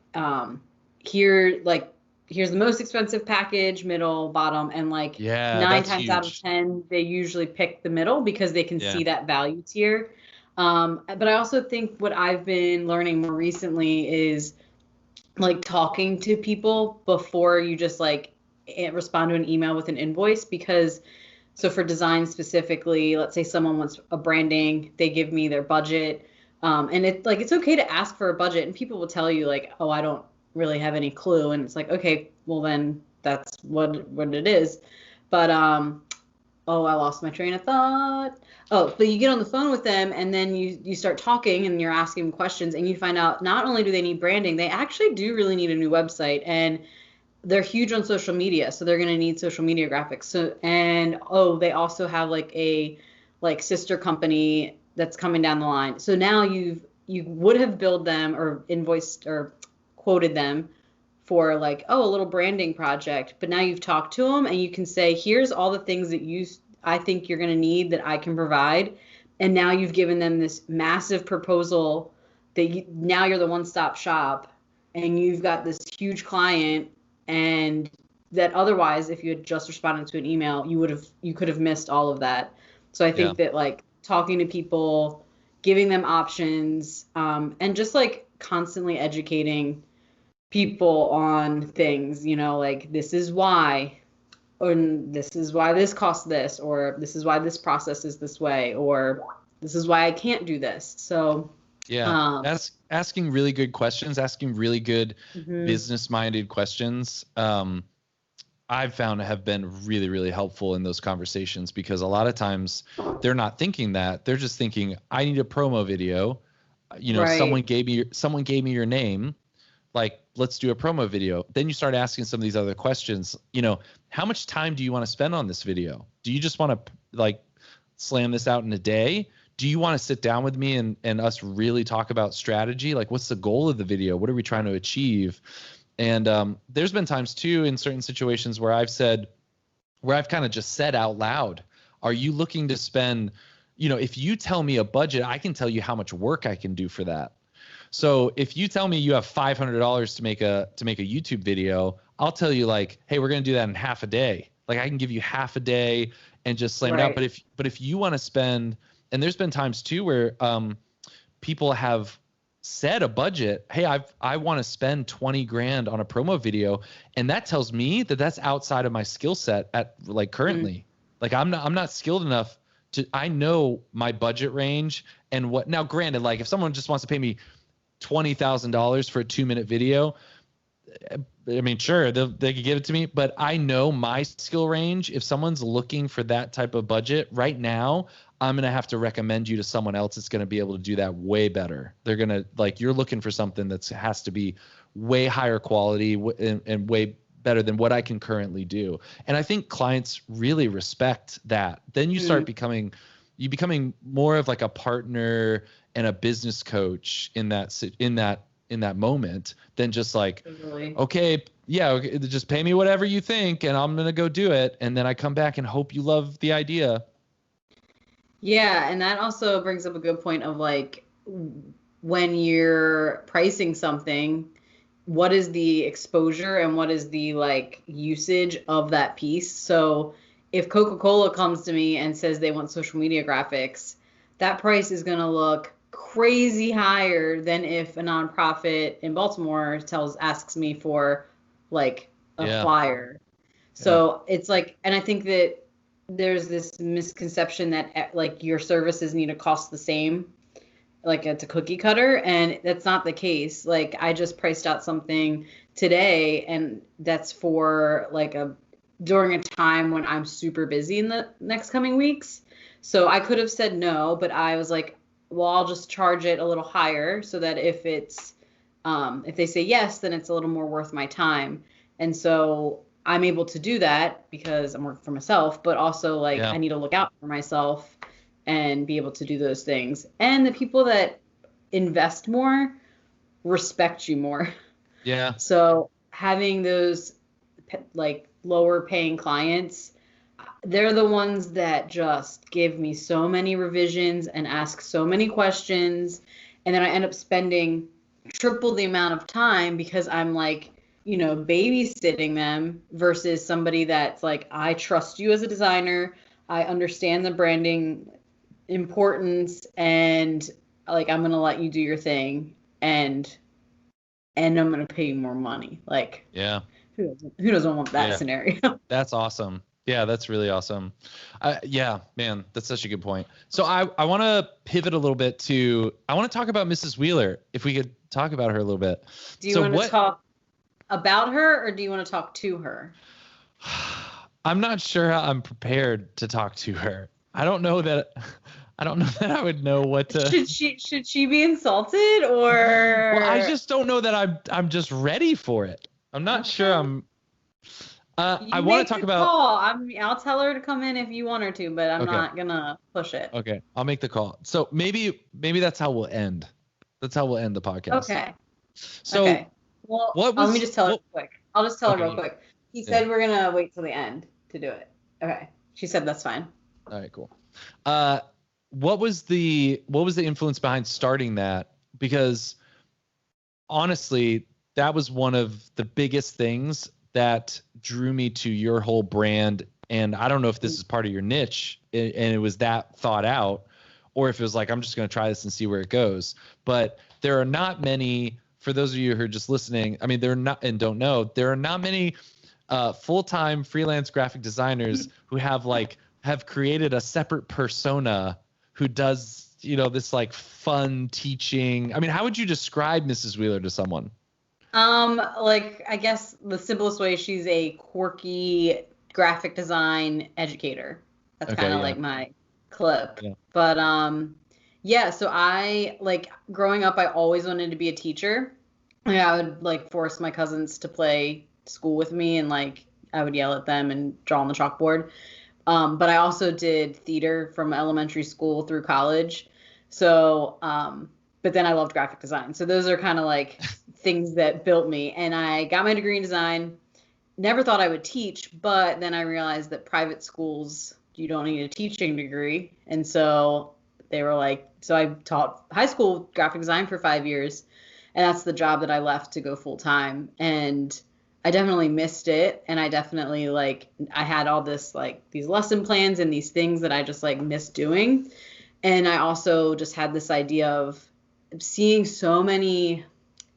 here's the most expensive package, middle, bottom, and like 9 times out of 10, they usually pick the middle because they can see that value tier. But I also think what I've been learning more recently is like talking to people before you just like respond to an email with an invoice, because so for design specifically, let's say someone wants a branding, they give me their budget. And it's okay to ask for a budget, and people will tell you like, oh, I don't really have any clue. And it's like, okay, well then that's what it is. But, oh, I lost my train of thought. Oh, but you get on the phone with them, and then you start talking, and you're asking questions, and you find out not only do they need branding, they actually do really need a new website, and they're huge on social media, so they're going to need social media graphics. So, and they also have like a sister company that's coming down the line. So now you would have billed them or invoiced or quoted them for like, a little branding project, but now you've talked to them and you can say, here's all the things that I think you're going to need that I can provide. And now you've given them this massive proposal that now you're the one-stop shop, and you've got this huge client, and that otherwise, if you had just responded to an email, you could have missed all of that. So I think that like talking to people, giving them options, and just like constantly educating people on things, like this is why, or this is why this costs this, or this is why this process is this way, or this is why I can't do this. So asking really good questions, asking really good business-minded questions, I've found have been really, really helpful in those conversations, because a lot of times they're not thinking that. They're just thinking, I need a promo video. Right. Someone gave me your name. Like, let's do a promo video. Then you start asking some of these other questions. How much time do you want to spend on this video? Do you just want to like slam this out in a day? Do you want to sit down with me and us really talk about strategy? Like, what's the goal of the video? What are we trying to achieve? And there's been times too in certain situations where I've kind of just said out loud, are you looking to spend, if you tell me a budget, I can tell you how much work I can do for that. So if you tell me you have $500 to make a YouTube video, I'll tell you like, hey, we're going to do that in half a day. Like, I can give you half a day and just slam it out. But if you want to spend, and there's been times too where people have said a budget, hey, I want to spend 20 grand on a promo video, and that tells me that that's outside of my skill set at like currently. Like, I'm not skilled enough I know my budget range and what. Now granted, like if someone just wants to pay me $20,000 for a 2-minute video, I mean, sure, they could give it to me, but I know my skill range. If someone's looking for that type of budget right now, I'm going to have to recommend you to someone else that's going to be able to do that way better. They're going to, like, you're looking for something that has to be way higher quality and way better than what I can currently do. And I think clients really respect that. Then you start becoming more of like a partner and a business coach in that moment than just like, okay, just pay me whatever you think and I'm going to go do it. And then I come back and hope you love the idea. Yeah. And that also brings up a good point of like, when you're pricing something, what is the exposure and what is the like usage of that piece? So if Coca-Cola comes to me and says they want social media graphics, that price is going to look crazy higher than if a nonprofit in Baltimore asks me for like a flyer. So it's like, and I think that there's this misconception that like your services need to cost the same, like it's a cookie cutter, and that's not the case. Like I just priced out something today, and that's for like during a time when I'm super busy in the next coming weeks. So I could have said no, but I was like, well, I'll just charge it a little higher so that if it's, if they say yes, then it's a little more worth my time. And so I'm able to do that because I'm working for myself, but also like I need to look out for myself and be able to do those things. And the people that invest more respect you more. Yeah. So having those like lower paying clients, they're the ones that just give me so many revisions and ask so many questions. And then I end up spending triple the amount of time because I'm like, babysitting them versus somebody that's like, I trust you as a designer. I understand the branding importance, and like, I'm going to let you do your thing, and I'm going to pay you more money. Like, yeah. Who doesn't want that scenario? That's awesome. Yeah, that's really awesome. Yeah, man, that's such a good point. So I want to pivot a little bit I want to talk about Mrs. Wheeler, if we could talk about her a little bit. Do you want to talk about her, or do you want to talk to her? I'm not sure how I'm prepared to talk to her. I don't know that I would know what to. Should she be insulted, or? Well, I just don't know that I'm just ready for it. I'm not sure I'm. I want to talk about. I'll tell her to come in if you want her to, but I'm not gonna push it. Okay, I'll make the call. So maybe that's how we'll end. That's how we'll end the podcast. Okay. So. Okay. Well, let me just tell her real quick. I'll just tell her real quick. He said we're gonna wait till the end to do it. Okay. She said that's fine. All right, cool. What was the influence behind starting that? Because honestly, that was one of the biggest things that drew me to your whole brand. And I don't know if this is part of your niche and it was that thought out, or if it was like, I'm just going to try this and see where it goes. But there are not many, for those of you who are just listening, I mean, there are not many full-time freelance graphic designers who have created a separate persona who does, this like fun teaching. I mean, how would you describe Mrs. Wheeler to someone? I guess the simplest way, she's a quirky graphic design educator. That's kind of like my clip. Yeah. But so I growing up, I always wanted to be a teacher. I would force my cousins to play school with me, and I would yell at them and draw on the chalkboard. But I also did theater from elementary school through college. So, but then I loved graphic design. So those are kind of things that built me. And I got my degree in design. Never thought I would teach, but then I realized that private schools, you don't need a teaching degree. And so they were so I taught high school graphic design for 5 years. And that's the job that I left to go full time. And I definitely missed it. And I definitely I had all this these lesson plans and these things that I just missed doing. And I also just had this idea of seeing so many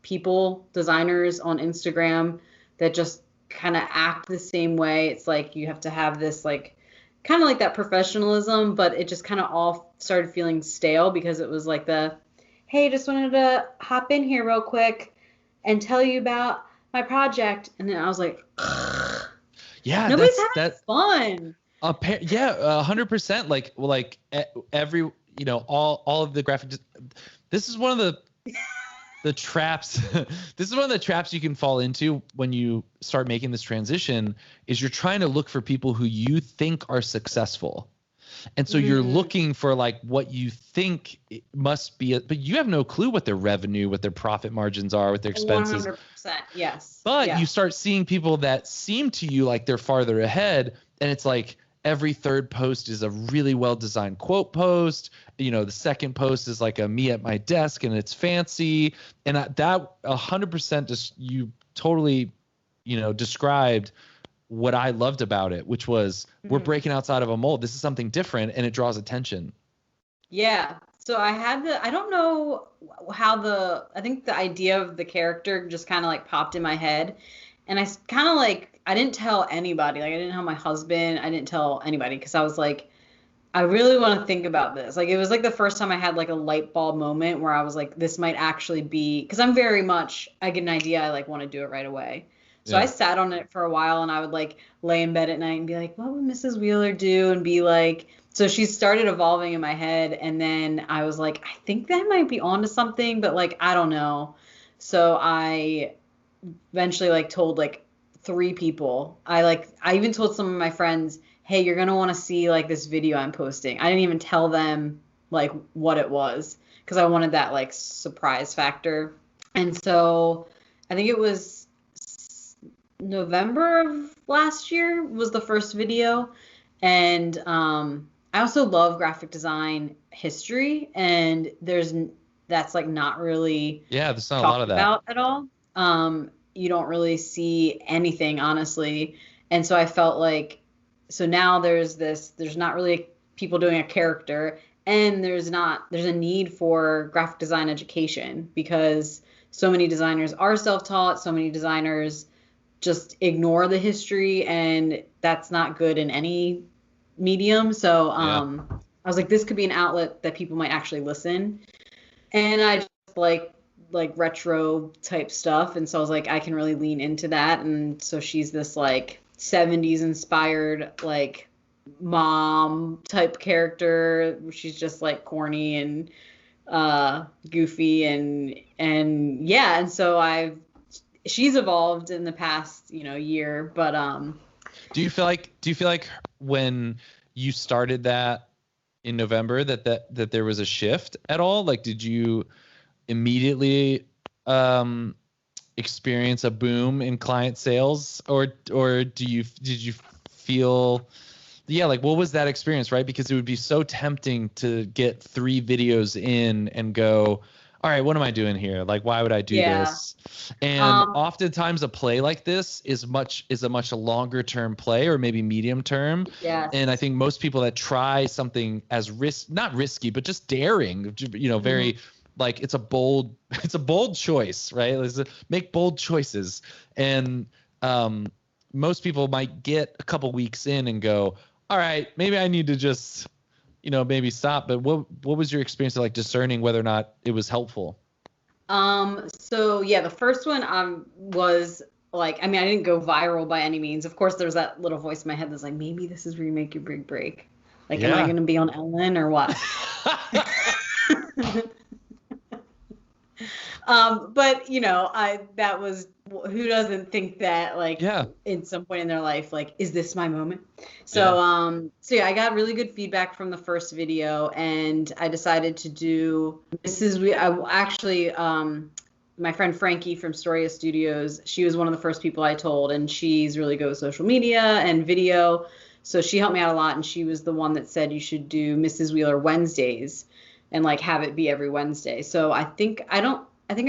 people, designers on Instagram that just kind of act the same way. It's you have to have this kind of that professionalism, but it just kind of all started feeling stale because it was hey, just wanted to hop in here real quick and tell you about my project. And then I was ugh. Yeah, nobody's having fun. 100%. Every, all of the graphic. This is one of the traps. This is one of the traps you can fall into when you start making this transition, is you're trying to look for people who you think are successful. And so you're looking for what you think it must be, but you have no clue what their revenue, what their profit margins are, what their expenses. 100%, yes. But you start seeing people that seem to you like they're farther ahead, and it's every third post is a really well-designed quote post. The second post is a me at my desk and it's fancy. And that 100% just, you totally, described what I loved about it, which was we're breaking outside of a mold. This is something different, and it draws attention. Yeah. So I don't know how I think the idea of the character just kind of popped in my head. And I kind of I didn't tell anybody. I didn't tell my husband. I didn't tell anybody because I was I really want to think about this. It was the first time I had a light bulb moment where I was this might actually be, because I'm very much, I get an idea, I want to do it right away. So I sat on it for a while, and I would lay in bed at night and be what would Mrs. Wheeler do? And be so she started evolving in my head. And then I was I think that might be onto something, but I don't know. So I eventually told 3 people. I even told some of my friends, hey, you're going to want to see like this video I'm posting. I didn't even tell them like what it was because I wanted that like surprise factor. And so I think it was November of last year was the first video. And I also love graphic design history, and that's like not really there's not a lot of that about at all. You don't really see anything, honestly. And so I felt like, so now there's not really people doing a character, and there's a need for graphic design education because so many designers are self-taught, so many designers just ignore the history, and that's not good in any medium. So I was like, this could be an outlet that people might actually listen. And I just like retro type stuff, and so I was like, I can really lean into that. And so she's this like 70s inspired like mom type character. She's just like corny and goofy and yeah. And so she's evolved in the past year. But do you feel like when you started that in November that there was a shift at all? Like, did you immediately experience a boom in client sales, or did you feel, like, what was that experience, right? Because it would be so tempting to get 3 videos in and go, all right, what am I doing here? Like, why would I do this? And oftentimes a play like this is a much longer term play, or maybe medium term. Yeah. And I think most people that try something as not risky, but just daring, very like it's a bold choice, right? Make bold choices. And most people might get a couple weeks in and go, all right, maybe I need to just maybe stop. But what was your experience of like discerning whether or not it was helpful? So yeah, the first one was like, I mean, I didn't go viral by any means. Of course, there's that little voice in my head that's like, maybe this is where you make your big break. Like, am I going to be on Ellen or what? But that was, who doesn't think that like in some point in their life, like, is this my moment? So, yeah, I got really good feedback from the first video, and I decided to do my friend Frankie from Storia Studios, she was one of the first people I told, and she's really good with social media and video. So she helped me out a lot, and she was the one that said you should do Mrs. Wheeler Wednesdays and like have it be every Wednesday. So I think I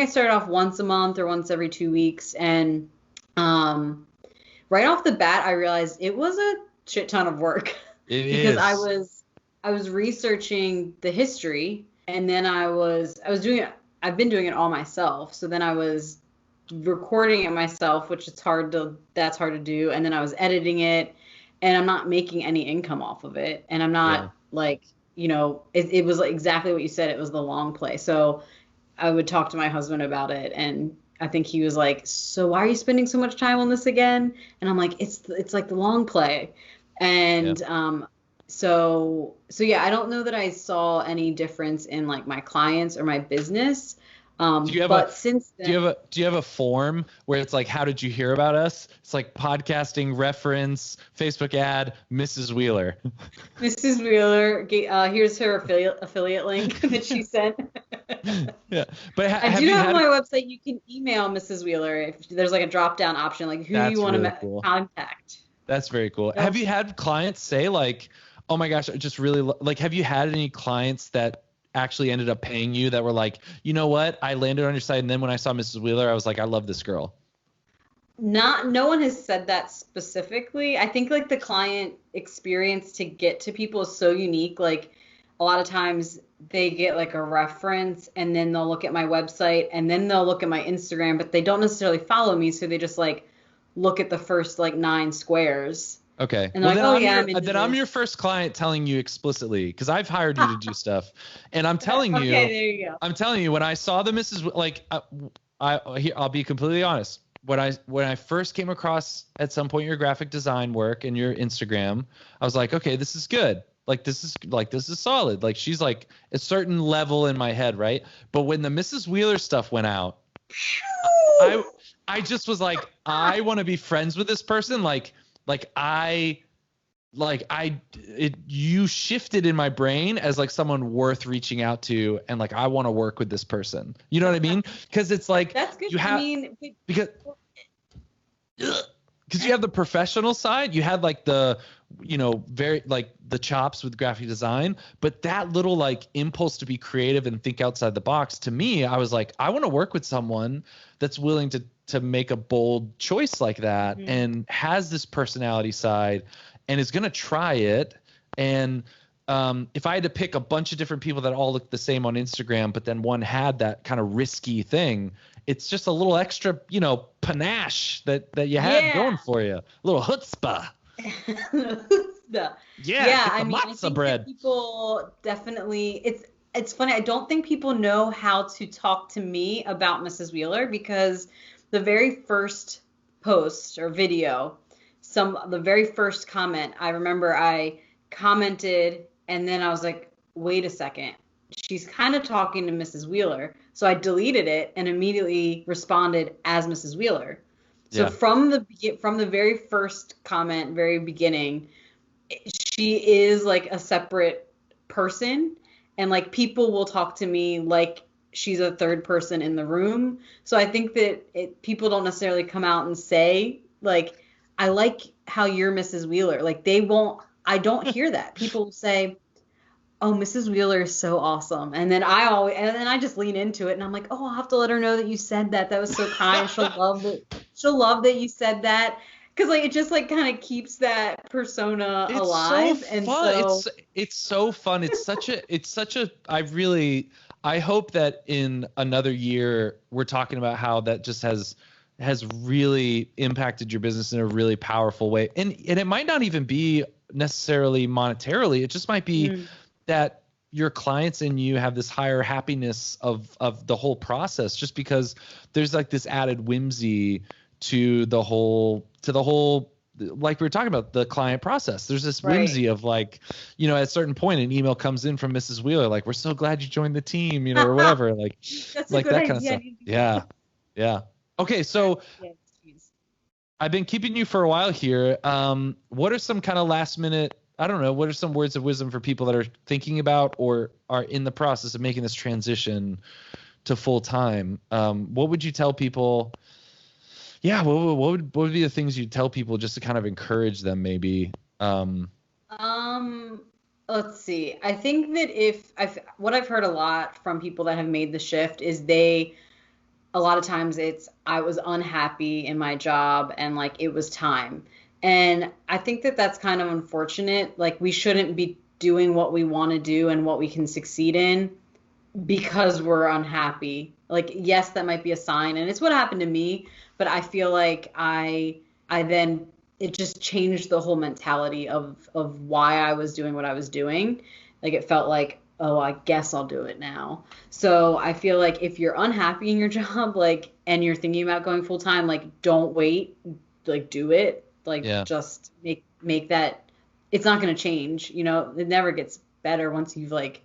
started off once a month or once every 2 weeks. And right off the bat, I realized it was a shit ton of work. Because I was researching the history, and then I've been doing it all myself. So then I was recording it myself, which that's hard to do. And then I was editing it, and I'm not making any income off of it. And I'm not it was like exactly what you said. It was the long play. So I would talk to my husband about it, and I think he was like, so why are you spending so much time on this again? And I'm like, it's like the long play. And so yeah, I don't know that I saw any difference in like my clients or my business. Do you have a form where it's like, how did you hear about us? It's like podcasting reference, Facebook ad, Mrs. Wheeler. Mrs. Wheeler, here's her affiliate link that she sent. Yeah, but I do have on my website. You can email Mrs. Wheeler if there's like a drop down option, like who you want to contact. That's very cool. Have you had clients say like, oh my gosh, I just really like, have you had any clients that actually ended up paying you that were like, you know what, I landed on your site, and then when I saw Mrs. Wheeler, I was like, I love this girl? No one has said that specifically. I think like the client experience to get to people is so unique. Like a lot of times they get like a reference, and then they'll look at my website, and then they'll look at my Instagram, but they don't necessarily follow me. So they just like look at the first like 9 squares. Okay. And well, then I'm your first client telling you explicitly, because I've hired you to do stuff, and I'm telling you. Okay, there you go. I'm telling you, when I saw the Mrs. like, I'll be completely honest. When I first came across at some point your graphic design work and your Instagram, I was like, okay, this is good. Like this is solid. Like she's like a certain level in my head, right? But when the Mrs. Wheeler stuff went out, I just was like, I want to be friends with this person. Like I like you shifted in my brain as like someone worth reaching out to, and like I want to work with this person. You know what I mean? Because it's like that's good. Because you have the professional side, you had like the very like the chops with graphic design, but that little like impulse to be creative and think outside the box, to me, I was like, I want to work with someone that's willing to make a bold choice like that, and has this personality side and is going to try it. And if I had to pick a bunch of different people that all look the same on Instagram, but then one had that kind of risky thing, it's just a little extra, panache that you had going for you. A little chutzpah. Yeah, I mean, matzah I think bread. that people definitely, it's funny. I don't think people know how to talk to me about Mrs. Wheeler, because the very first post or video, the very first comment, I remember I commented, and then I was like, wait a second, she's kind of talking to Mrs. Wheeler. So I deleted it and immediately responded as Mrs. Wheeler. So from the very first comment, very beginning, she is like a separate person, and like people will talk to me like she's a third person in the room. So I think that people don't necessarily come out and say like, I like how you're Mrs. Wheeler. Like I don't hear that. People say, oh, Mrs. Wheeler is so awesome. And then I just lean into it, and I'm like, oh, I'll have to let her know that you said that. That was so kind. She'll love that you said that. Cause like, it just like kind of keeps that persona alive. So fun. It's so fun. I hope that in another year, we're talking about how that just has really impacted your business in a really powerful way. And it might not even be necessarily monetarily. It just might be that your clients and you have this higher happiness of the whole process, just because there's like this added whimsy to the whole, like we were talking about, the client process. There's this whimsy of like, at a certain point, an email comes in from Mrs. Wheeler, like, we're so glad you joined the team, or whatever, like, like that kind of stuff. Yeah. Yeah. Okay. So I've been keeping you for a while here. What are some kind of last minute, I don't know, what are some words of wisdom for people that are thinking about or are in the process of making this transition to full time? What would you tell people? Yeah, what would be the things you'd tell people just to kind of encourage them, maybe? Let's see. I think that what I've heard a lot from people that have made the shift is a lot of times I was unhappy in my job and like it was time. And I think that that's kind of unfortunate. Like, we shouldn't be doing what we want to do and what we can succeed in because we're unhappy. Like, yes, that might be a sign, and it's what happened to me, but I feel like it just changed the whole mentality of why I was doing what I was doing. Like, it felt like, oh, I guess I'll do it now. So I feel like if you're unhappy in your job, like, and you're thinking about going full time, like, don't wait, like, do it. Like, just make that, it's not going to change, it never gets better once you've like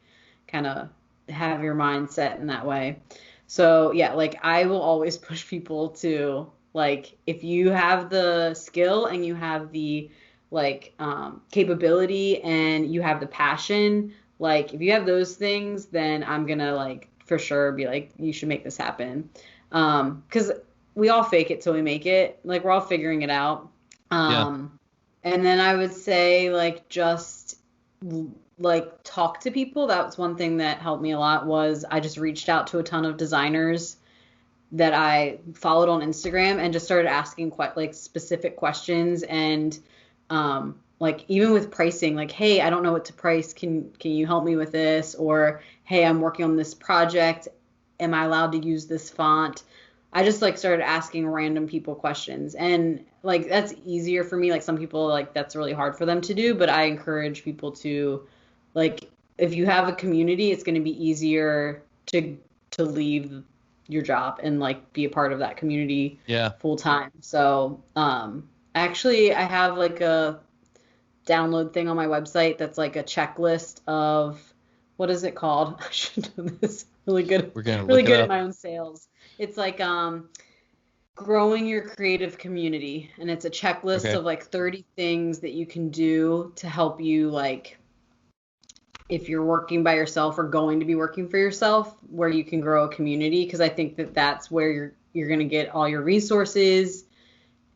kind of have your mind set in that way. So yeah, like, I will always push people to, like, if you have the skill and you have the like capability and you have the passion, like, if you have those things, then I'm going to like for sure be like, you should make this happen. 'Cause we all fake it till we make it. Like, we're all figuring it out. And then I would say, like, just like talk to people. That was one thing that helped me a lot, was I just reached out to a ton of designers that I followed on Instagram and just started asking quite like specific questions. And like, even with pricing, like, hey, I don't know what to price. Can you help me with this? Or, hey, I'm working on this project. Am I allowed to use this font? I just like started asking random people questions, and like, that's easier for me. Like, some people, like, that's really hard for them to do, but I encourage people to, like, if you have a community, it's going to be easier to leave your job and like be a part of that community full time. So actually I have like a download thing on my website that's like a checklist of, what is it called? I should know this. Really good. We're gonna really good at my own sales. It's like growing your creative community, and it's a checklist of like 30 things that you can do to help you, like, if you're working by yourself or going to be working for yourself, where you can grow a community, because I think that that's where you're going to get all your resources,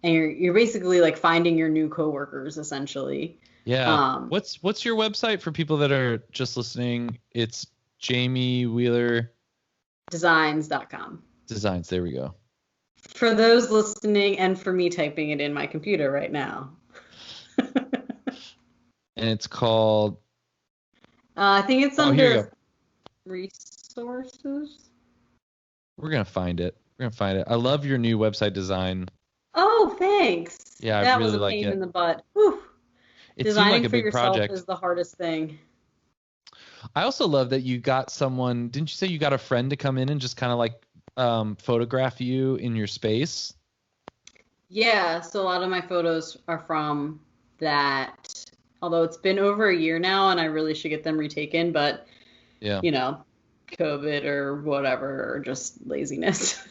and you're basically like finding your new coworkers essentially. Yeah. What's your website for people that are just listening? It's Jamie Wheeler Designs.com. Designs. There we go. For those listening and for me typing it in my computer right now. And it's called... I think it's under resources. We're going to find it. I love your new website design. Oh, thanks. Yeah, that I really was a like pain it. in the butt. Whew. It Designing seemed like a for big yourself project. is the hardest thing. I also love that you got someone... Didn't you say you got a friend to come in and just kind of like photograph you in your space? Yeah, so a lot of my photos are from that, although it's been over a year now and I really should get them retaken, but you know, COVID or whatever, or just laziness.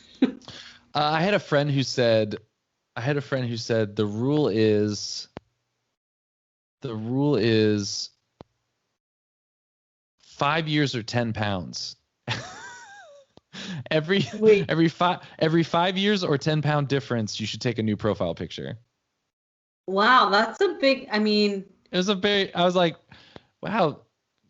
I had a friend who said the rule is 5 years or 10 pounds. Every 5 years or 10-pound difference, you should take a new profile picture. Wow, that's a big, I mean, it was I was like, wow.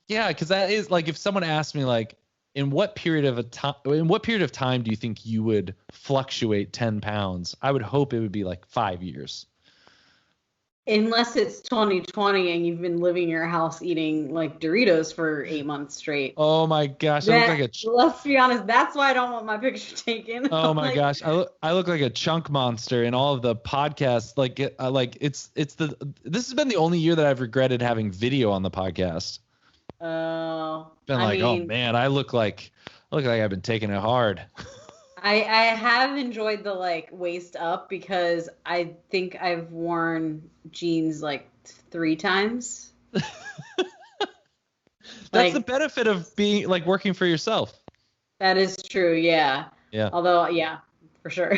Yeah, because that is like, if someone asked me like, in what period of time do you think you would fluctuate 10 pounds? I would hope it would be like 5 years. Unless it's 2020 and you've been living in your house eating like Doritos for 8 months straight. Oh my gosh, let's be honest, that's why I don't want my picture taken. Oh my gosh, I look like a chunk monster in all of the podcasts. This has been the only year that I've regretted having video on the podcast. Oh man, I look like I've been taking it hard. I have enjoyed the like waist up, because I think I've worn jeans like 3 times. That's the benefit of being like working for yourself. That is true. Yeah. Yeah. Although, yeah, for sure.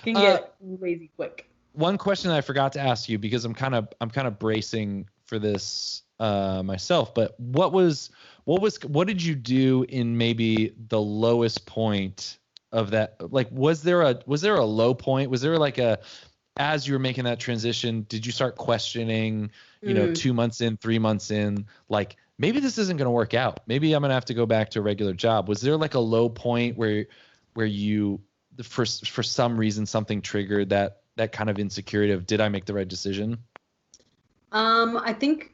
Can get lazy quick. One question I forgot to ask you, because I'm kind of bracing for this myself, but what did you do in maybe the lowest point of that? Like, was there a low point? Was there like as you were making that transition, did you start questioning, 2 months in, 3 months in, like, maybe this isn't going to work out, maybe I'm going to have to go back to a regular job? Was there like a low point where you, for some reason, something triggered that kind of insecurity of, did I make the right decision? I think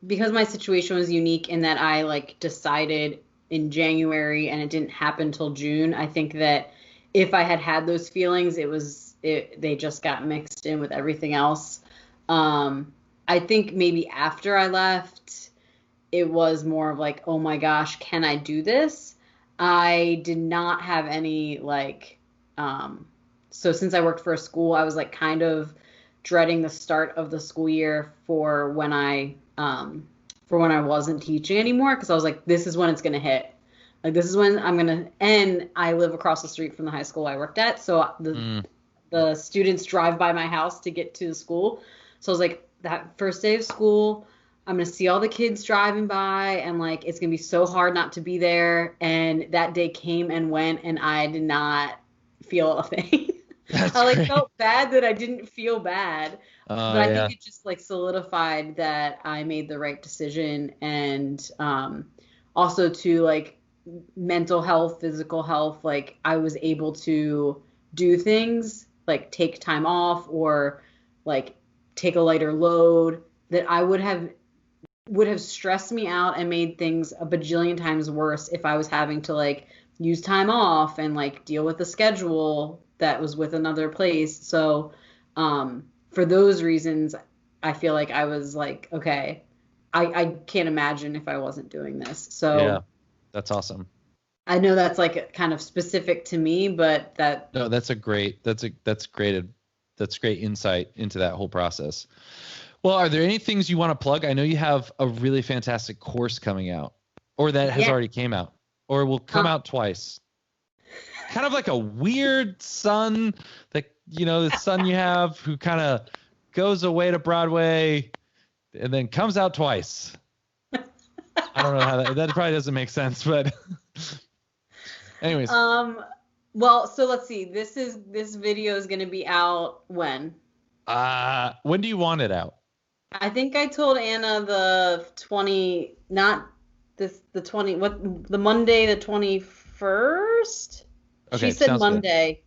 because my situation was unique in that I like decided in January and it didn't happen till June. I think that if I had those feelings, they just got mixed in with everything else. I think maybe after I left, it was more of like, oh my gosh, can I do this? I did not have any like, so since I worked for a school, I was like kind of dreading the start of the school year for when I wasn't teaching anymore, because I was like, this is when it's going to hit. Like, this is when I'm going to, and I live across the street from the high school I worked at. So the students drive by my house to get to the school. So I was like, that first day of school, I'm going to see all the kids driving by, and like, it's going to be so hard not to be there. And that day came and went, and I did not feel a thing. I great. felt bad that I didn't feel bad. But I think it just like solidified that I made the right decision. And also to like mental health, physical health, like I was able to do things like take time off or like take a lighter load that I would have stressed me out and made things a bajillion times worse if I was having to like use time off and like deal with the schedule that was with another place. So for those reasons, I feel like I was like, okay, I can't imagine if I wasn't doing this. So yeah, that's awesome. I know that's like kind of specific to me, but that's great insight into that whole process. Well, are there any things you want to plug? I know you have a really fantastic course coming out, or that has already came out, or will come out twice. kind of like a weird son, that, you know, the son you have who kind of goes away to Broadway and then comes out twice. I don't know how that probably doesn't make sense, but anyways. Well, so let's see. This video is going to be out when? When do you want it out? I think I told Anna the 20, not this, the 20, the Monday, the 21st? Okay, she said Monday.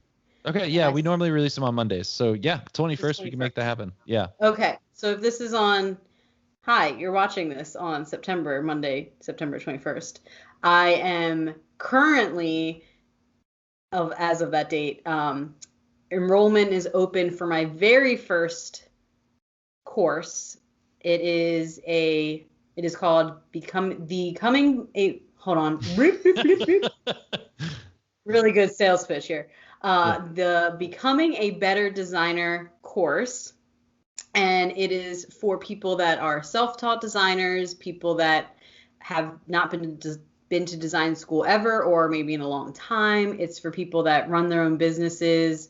Good. Okay, yeah, we normally release them on Mondays. So yeah, 21st, we can make that happen. Yeah. Okay, so if this is on, you're watching this on Monday, September 21st. I am currently, as of that date, enrollment is open for my very first course. It is called Becoming a, hold on. Really good sales pitch here. The Becoming a Better Designer course. And it is for people that are self-taught designers, people that have not been to design school ever, or maybe in a long time. It's for people that run their own businesses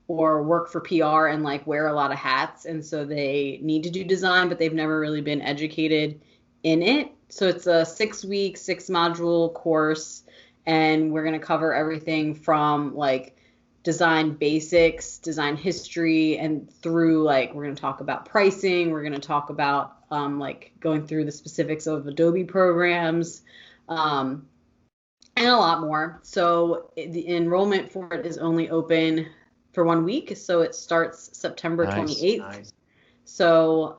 or work for PR and like wear a lot of hats. And so they need to do design, but they've never really been educated in it. So it's a 6-week, 6-module course. And we're going to cover everything from like design basics, design history, and through like, we're going to talk about pricing. We're going to talk about like going through the specifics of Adobe programs, and a lot more. So the enrollment for it is only open for 1 week. So it starts September 28th. Nice. So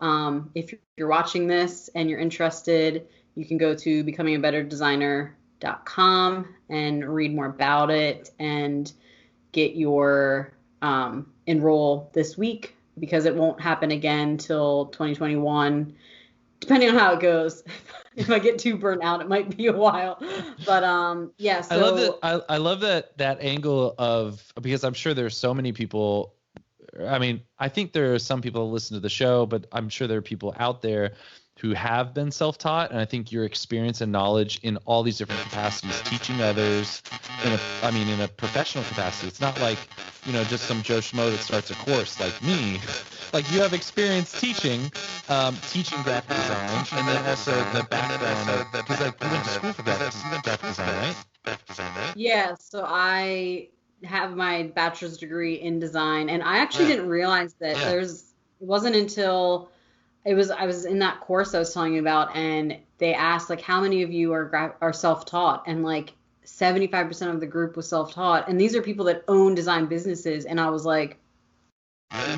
if you're watching this and you're interested, you can go to becomingabetterdesigner.com and read more about it and get your enroll this week, because it won't happen again till 2021, depending on how it goes. If I get too burnt out, it might be a while. But yeah. So I love that angle of, because I'm sure there's so many people. I mean, I think there are some people who listen to the show, but I'm sure there are people out there who have been self-taught, and I think your experience and knowledge in all these different capacities, teaching others in a professional capacity. It's not like, you know, just some Joe Schmo that starts a course like me. Like, you have experience teaching graphic design, and then also the background of, because like you went to school for graphic design, right? Yeah, so I have my bachelor's degree in design, and I actually didn't realize that it wasn't until I was in that course I was telling you about, and they asked like, how many of you are self-taught, and like 75% of the group was self-taught, and these are people that own design businesses, and I was like,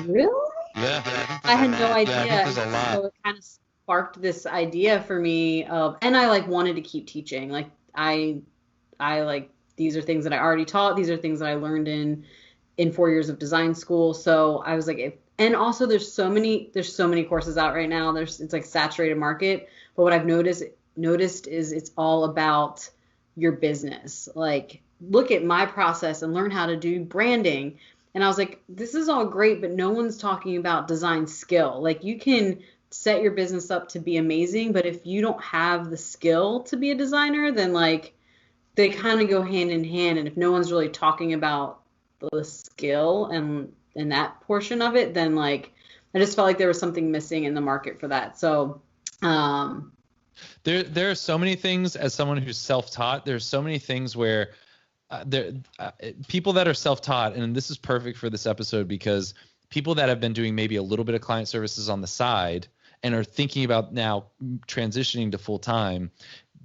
really? Yeah. I had no idea. Yeah, I think there's a lot. So it kind of sparked this idea for me of, and I like wanted to keep teaching. Like I like, these are things that I already taught. These are things that I learned in 4 years of design school. So I was like, and also there's so many courses out right now. It's like saturated market. But what I've noticed is it's all about your business. Like, look at my process and learn how to do branding. And I was like, this is all great, but no one's talking about design skill. Like, you can set your business up to be amazing, but if you don't have the skill to be a designer, then like they kind of go hand in hand. And if no one's really talking about the skill and that portion of it, then like I just felt like there was something missing in the market for that. So there are so many things, as someone who's self-taught, there's so many things where people that are self-taught, and this is perfect for this episode, because people that have been doing maybe a little bit of client services on the side and are thinking about now transitioning to full-time,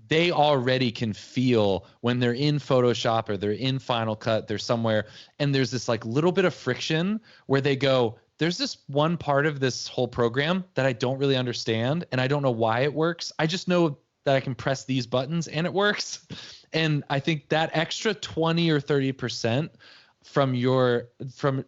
they already can feel when they're in Photoshop or they're in Final Cut, they're somewhere, and there's this like little bit of friction where they go, there's this one part of this whole program that I don't really understand, and I don't know why it works. I just know that I can press these buttons and it works. And I think that extra 20 or 30% from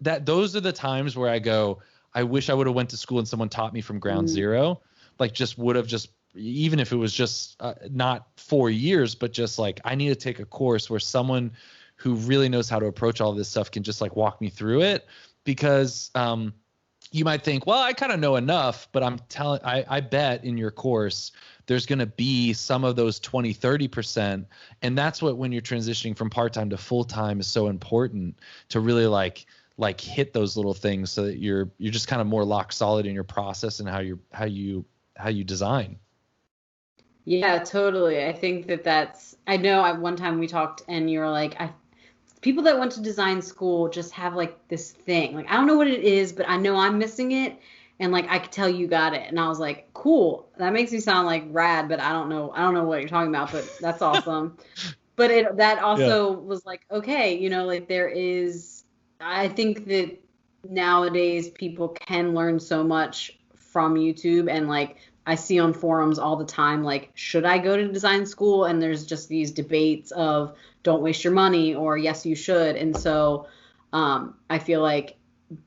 that, those are the times where I go, I wish I would have went to school and someone taught me from ground zero. Like, just would have just, even if it was just not 4 years, but just like, I need to take a course where someone who really knows how to approach all this stuff can just like walk me through it. Because you might think, well, I kind of know enough, but I bet in your course, there's going to be some of those 20, 30%. And that's what, when you're transitioning from part-time to full-time, is so important to really like hit those little things so that you're just kind of more lock solid in your process and how you design. Yeah, totally. I think I know at one time we talked and you were like, people that went to design school just have like this thing. Like, I don't know what it is, but I know I'm missing it. And like, I could tell you got it. And I was like, cool. That makes me sound like rad, but I don't know what you're talking about, but that's awesome. But that also was like, okay, like I think that nowadays people can learn so much from YouTube, and like I see on forums all the time, like, should I go to design school? And there's just these debates of don't waste your money or yes, you should. And so I feel like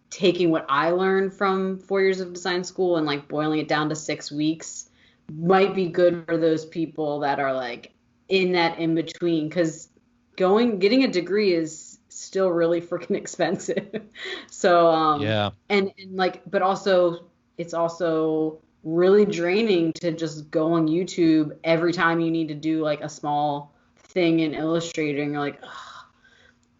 taking what I learned from 4 years of design school and like boiling it down to 6 weeks might be good for those people that are like in that in between, because getting a degree is still really freaking expensive. So and like, but also it's also really draining to just go on YouTube every time you need to do like a small thing in Illustrator, and you're like, ugh,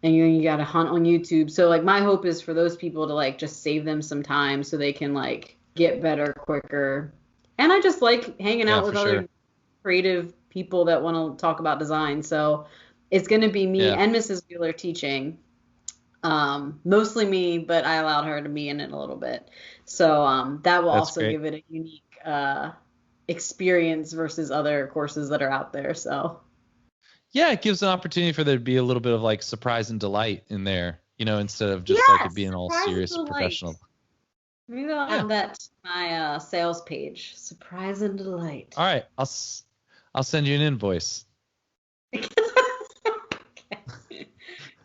and you got to hunt on YouTube. So like my hope is for those people to like just save them some time so they can like get better quicker. And I just like hanging out with other creative people that want to talk about design. So it's going to be me and Mrs. Wheeler teaching. Mostly me, but I allowed her to be in it a little bit. So that will also give it a unique experience versus other courses that are out there. So yeah, it gives an opportunity for there to be a little bit of like surprise and delight in there, instead of just like it being all serious professional. Maybe I'll add that to my sales page. Surprise and delight. All right, I'll send you an invoice. Okay.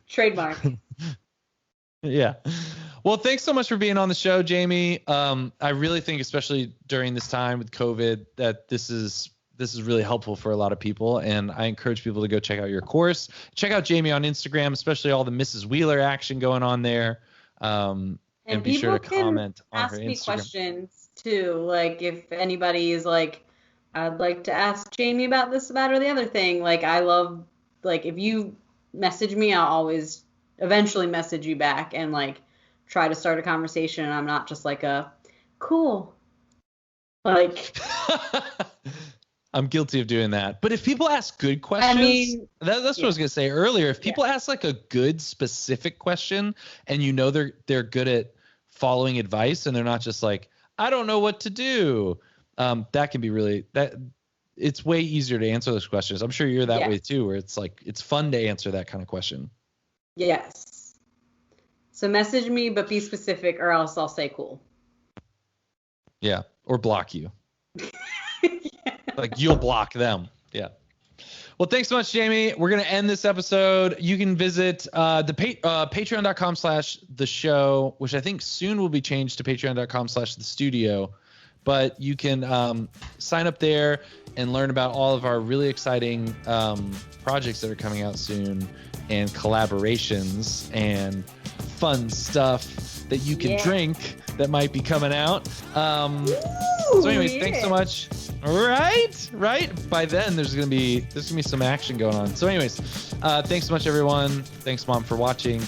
Trademark. Yeah. Well, thanks so much for being on the show, Jamie. I really think, especially during this time with COVID, that this is really helpful for a lot of people. And I encourage people to go check out your course. Check out Jamie on Instagram, especially all the Mrs. Wheeler action going on there. And be sure to comment on her Instagram. Ask me questions too. Like if anybody is like, I'd like to ask Jamie about this, about, or the other thing. Like I love, like if you message me, I'll always eventually message you back and like try to start a conversation. And I'm not just like cool. Like I'm guilty of doing that. But if people ask good questions, that's what I was going to say earlier. If people ask like a good specific question and they're good at following advice and they're not just like, I don't know what to do. That can be it's way easier to answer those questions. I'm sure you're that way too, where it's like, it's fun to answer that kind of question. Yes. So message me, but be specific or else I'll say cool. Yeah. Or block you. Like you'll block them. Yeah. Well, thanks so much, Jamie. We're going to end this episode. You can visit patreon.com/the show, which I think soon will be changed to patreon.com/the studio. But you can sign up there and learn about all of our really exciting projects that are coming out soon, and collaborations and fun stuff that you can drink that might be coming out. So anyways, thanks so much. Right. By then there's gonna be some action going on. So anyways, thanks so much everyone. Thanks Mom for watching.